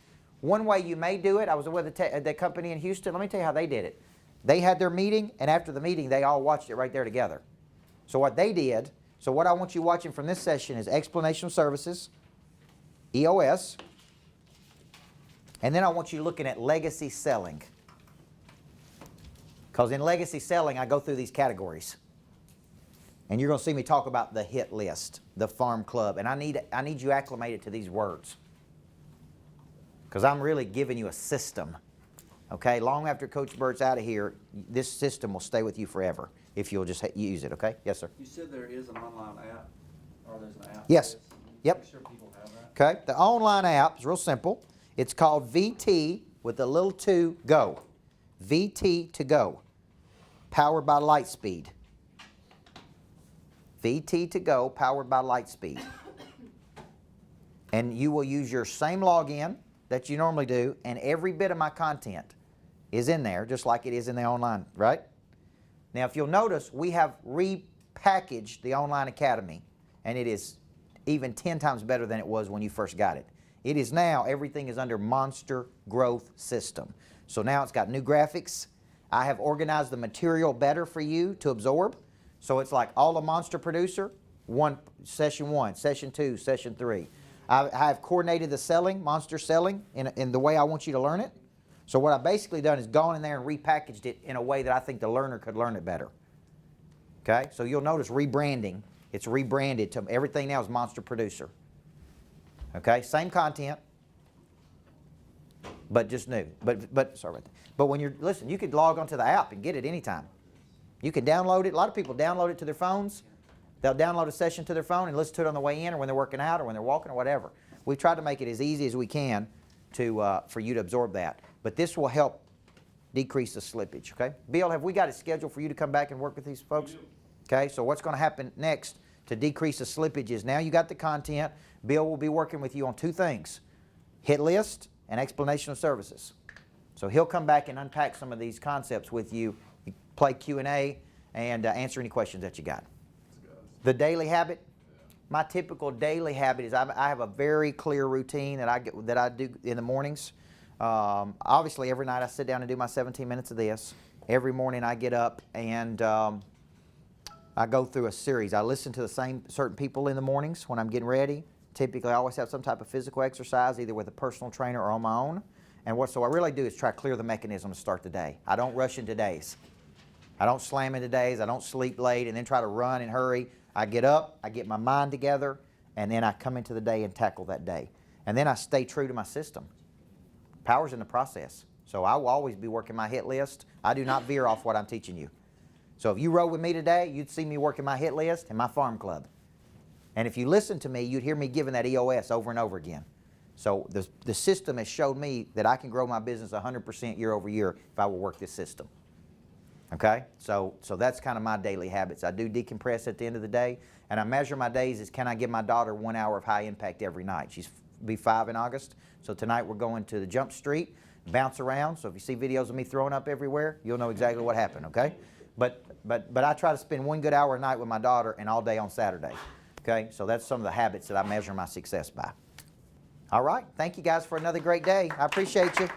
One way you may do it, I was with the company in Houston. Let me tell you how they did it. They had their meeting, and after the meeting, they all watched it right there together. So what they did, so what I want you watching from this session is explanation services, EOS, and then I want you looking at legacy selling. Because in legacy selling, I go through these categories. And you're going to see me talk about the hit list, the farm club, and I need you acclimated to these words. Because I'm really giving you a system. Okay, long after Coach Burt's out of here, this system will stay with you forever if you'll just use it, okay? Yes, sir. You said there is an online app, or there's an app? Yes. for this? Yep. Make sure people have that. Okay, the online app is real simple. It's called VT with a little 2 Go. VT to Go, powered by Lightspeed. VT to Go, powered by Lightspeed. And you will use your same login that you normally do, and every bit of my content is in there, just like it is in the online, right? Now, if you'll notice, we have repackaged the Online Academy, and it is even 10 times better than it was when you first got it. It is now, everything is under Monster Growth System. So now it's got new graphics. I have organized the material better for you to absorb. So it's like all the Monster Producer, session 1, session 2, session 3. I have coordinated the selling, Monster selling, in the way I want you to learn it. So what I've basically done is gone in there and repackaged it in a way that I think the learner could learn it better. Okay? So you'll notice rebranding. It's rebranded to everything now is Monster Producer. Okay? Same content, but just new. But sorry about that. But when you're, listen, you could log onto the app and get it anytime. You can download it. A lot of people download it to their phones. They'll download a session to their phone and listen to it on the way in or when they're working out or when they're walking or whatever. We've tried to make it as easy as we can for you to absorb that. But this will help decrease the slippage, okay? Bill, have we got it scheduled for you to come back and work with these folks? Okay, so what's going to happen next to decrease the slippage is now you got the content. Bill will be working with you on two things, hit list and explanation of services. So he'll come back and unpack some of these concepts with you, play Q&A, and answer any questions that you got. The daily habit, my typical daily habit is I have a very clear routine that I do in the mornings. Obviously, every night I sit down and do my 17 minutes of this. Every morning I get up and I go through a series. I listen to the same certain people in the mornings when I'm getting ready. Typically, I always have some type of physical exercise, either with a personal trainer or on my own. And what I really do is try to clear the mechanism to start the day. I don't rush into days. I don't slam into days. I don't sleep late and then try to run and hurry. I get up, I get my mind together, and then I come into the day and tackle that day. And then I stay true to my system. Power's in the process. So I will always be working my hit list. I do not veer off what I'm teaching you. So if you rode with me today, you'd see me working my hit list and my farm club. And if you listen to me, you'd hear me giving that EOS over and over again. So the system has showed me that I can grow my business 100% year over year if I will work this system. Okay? So that's kind of my daily habits. I do decompress at the end of the day, and I measure my days as can I give my daughter 1 hour of high impact every night. She's be 5 in August. So tonight we're going to the jump street, bounce around. So if you see videos of me throwing up everywhere, you'll know exactly what happened, okay? But I try to spend 1 good hour a night with my daughter and all day on Saturday. Okay? So that's some of the habits that I measure my success by. All right. Thank you guys for another great day. I appreciate you.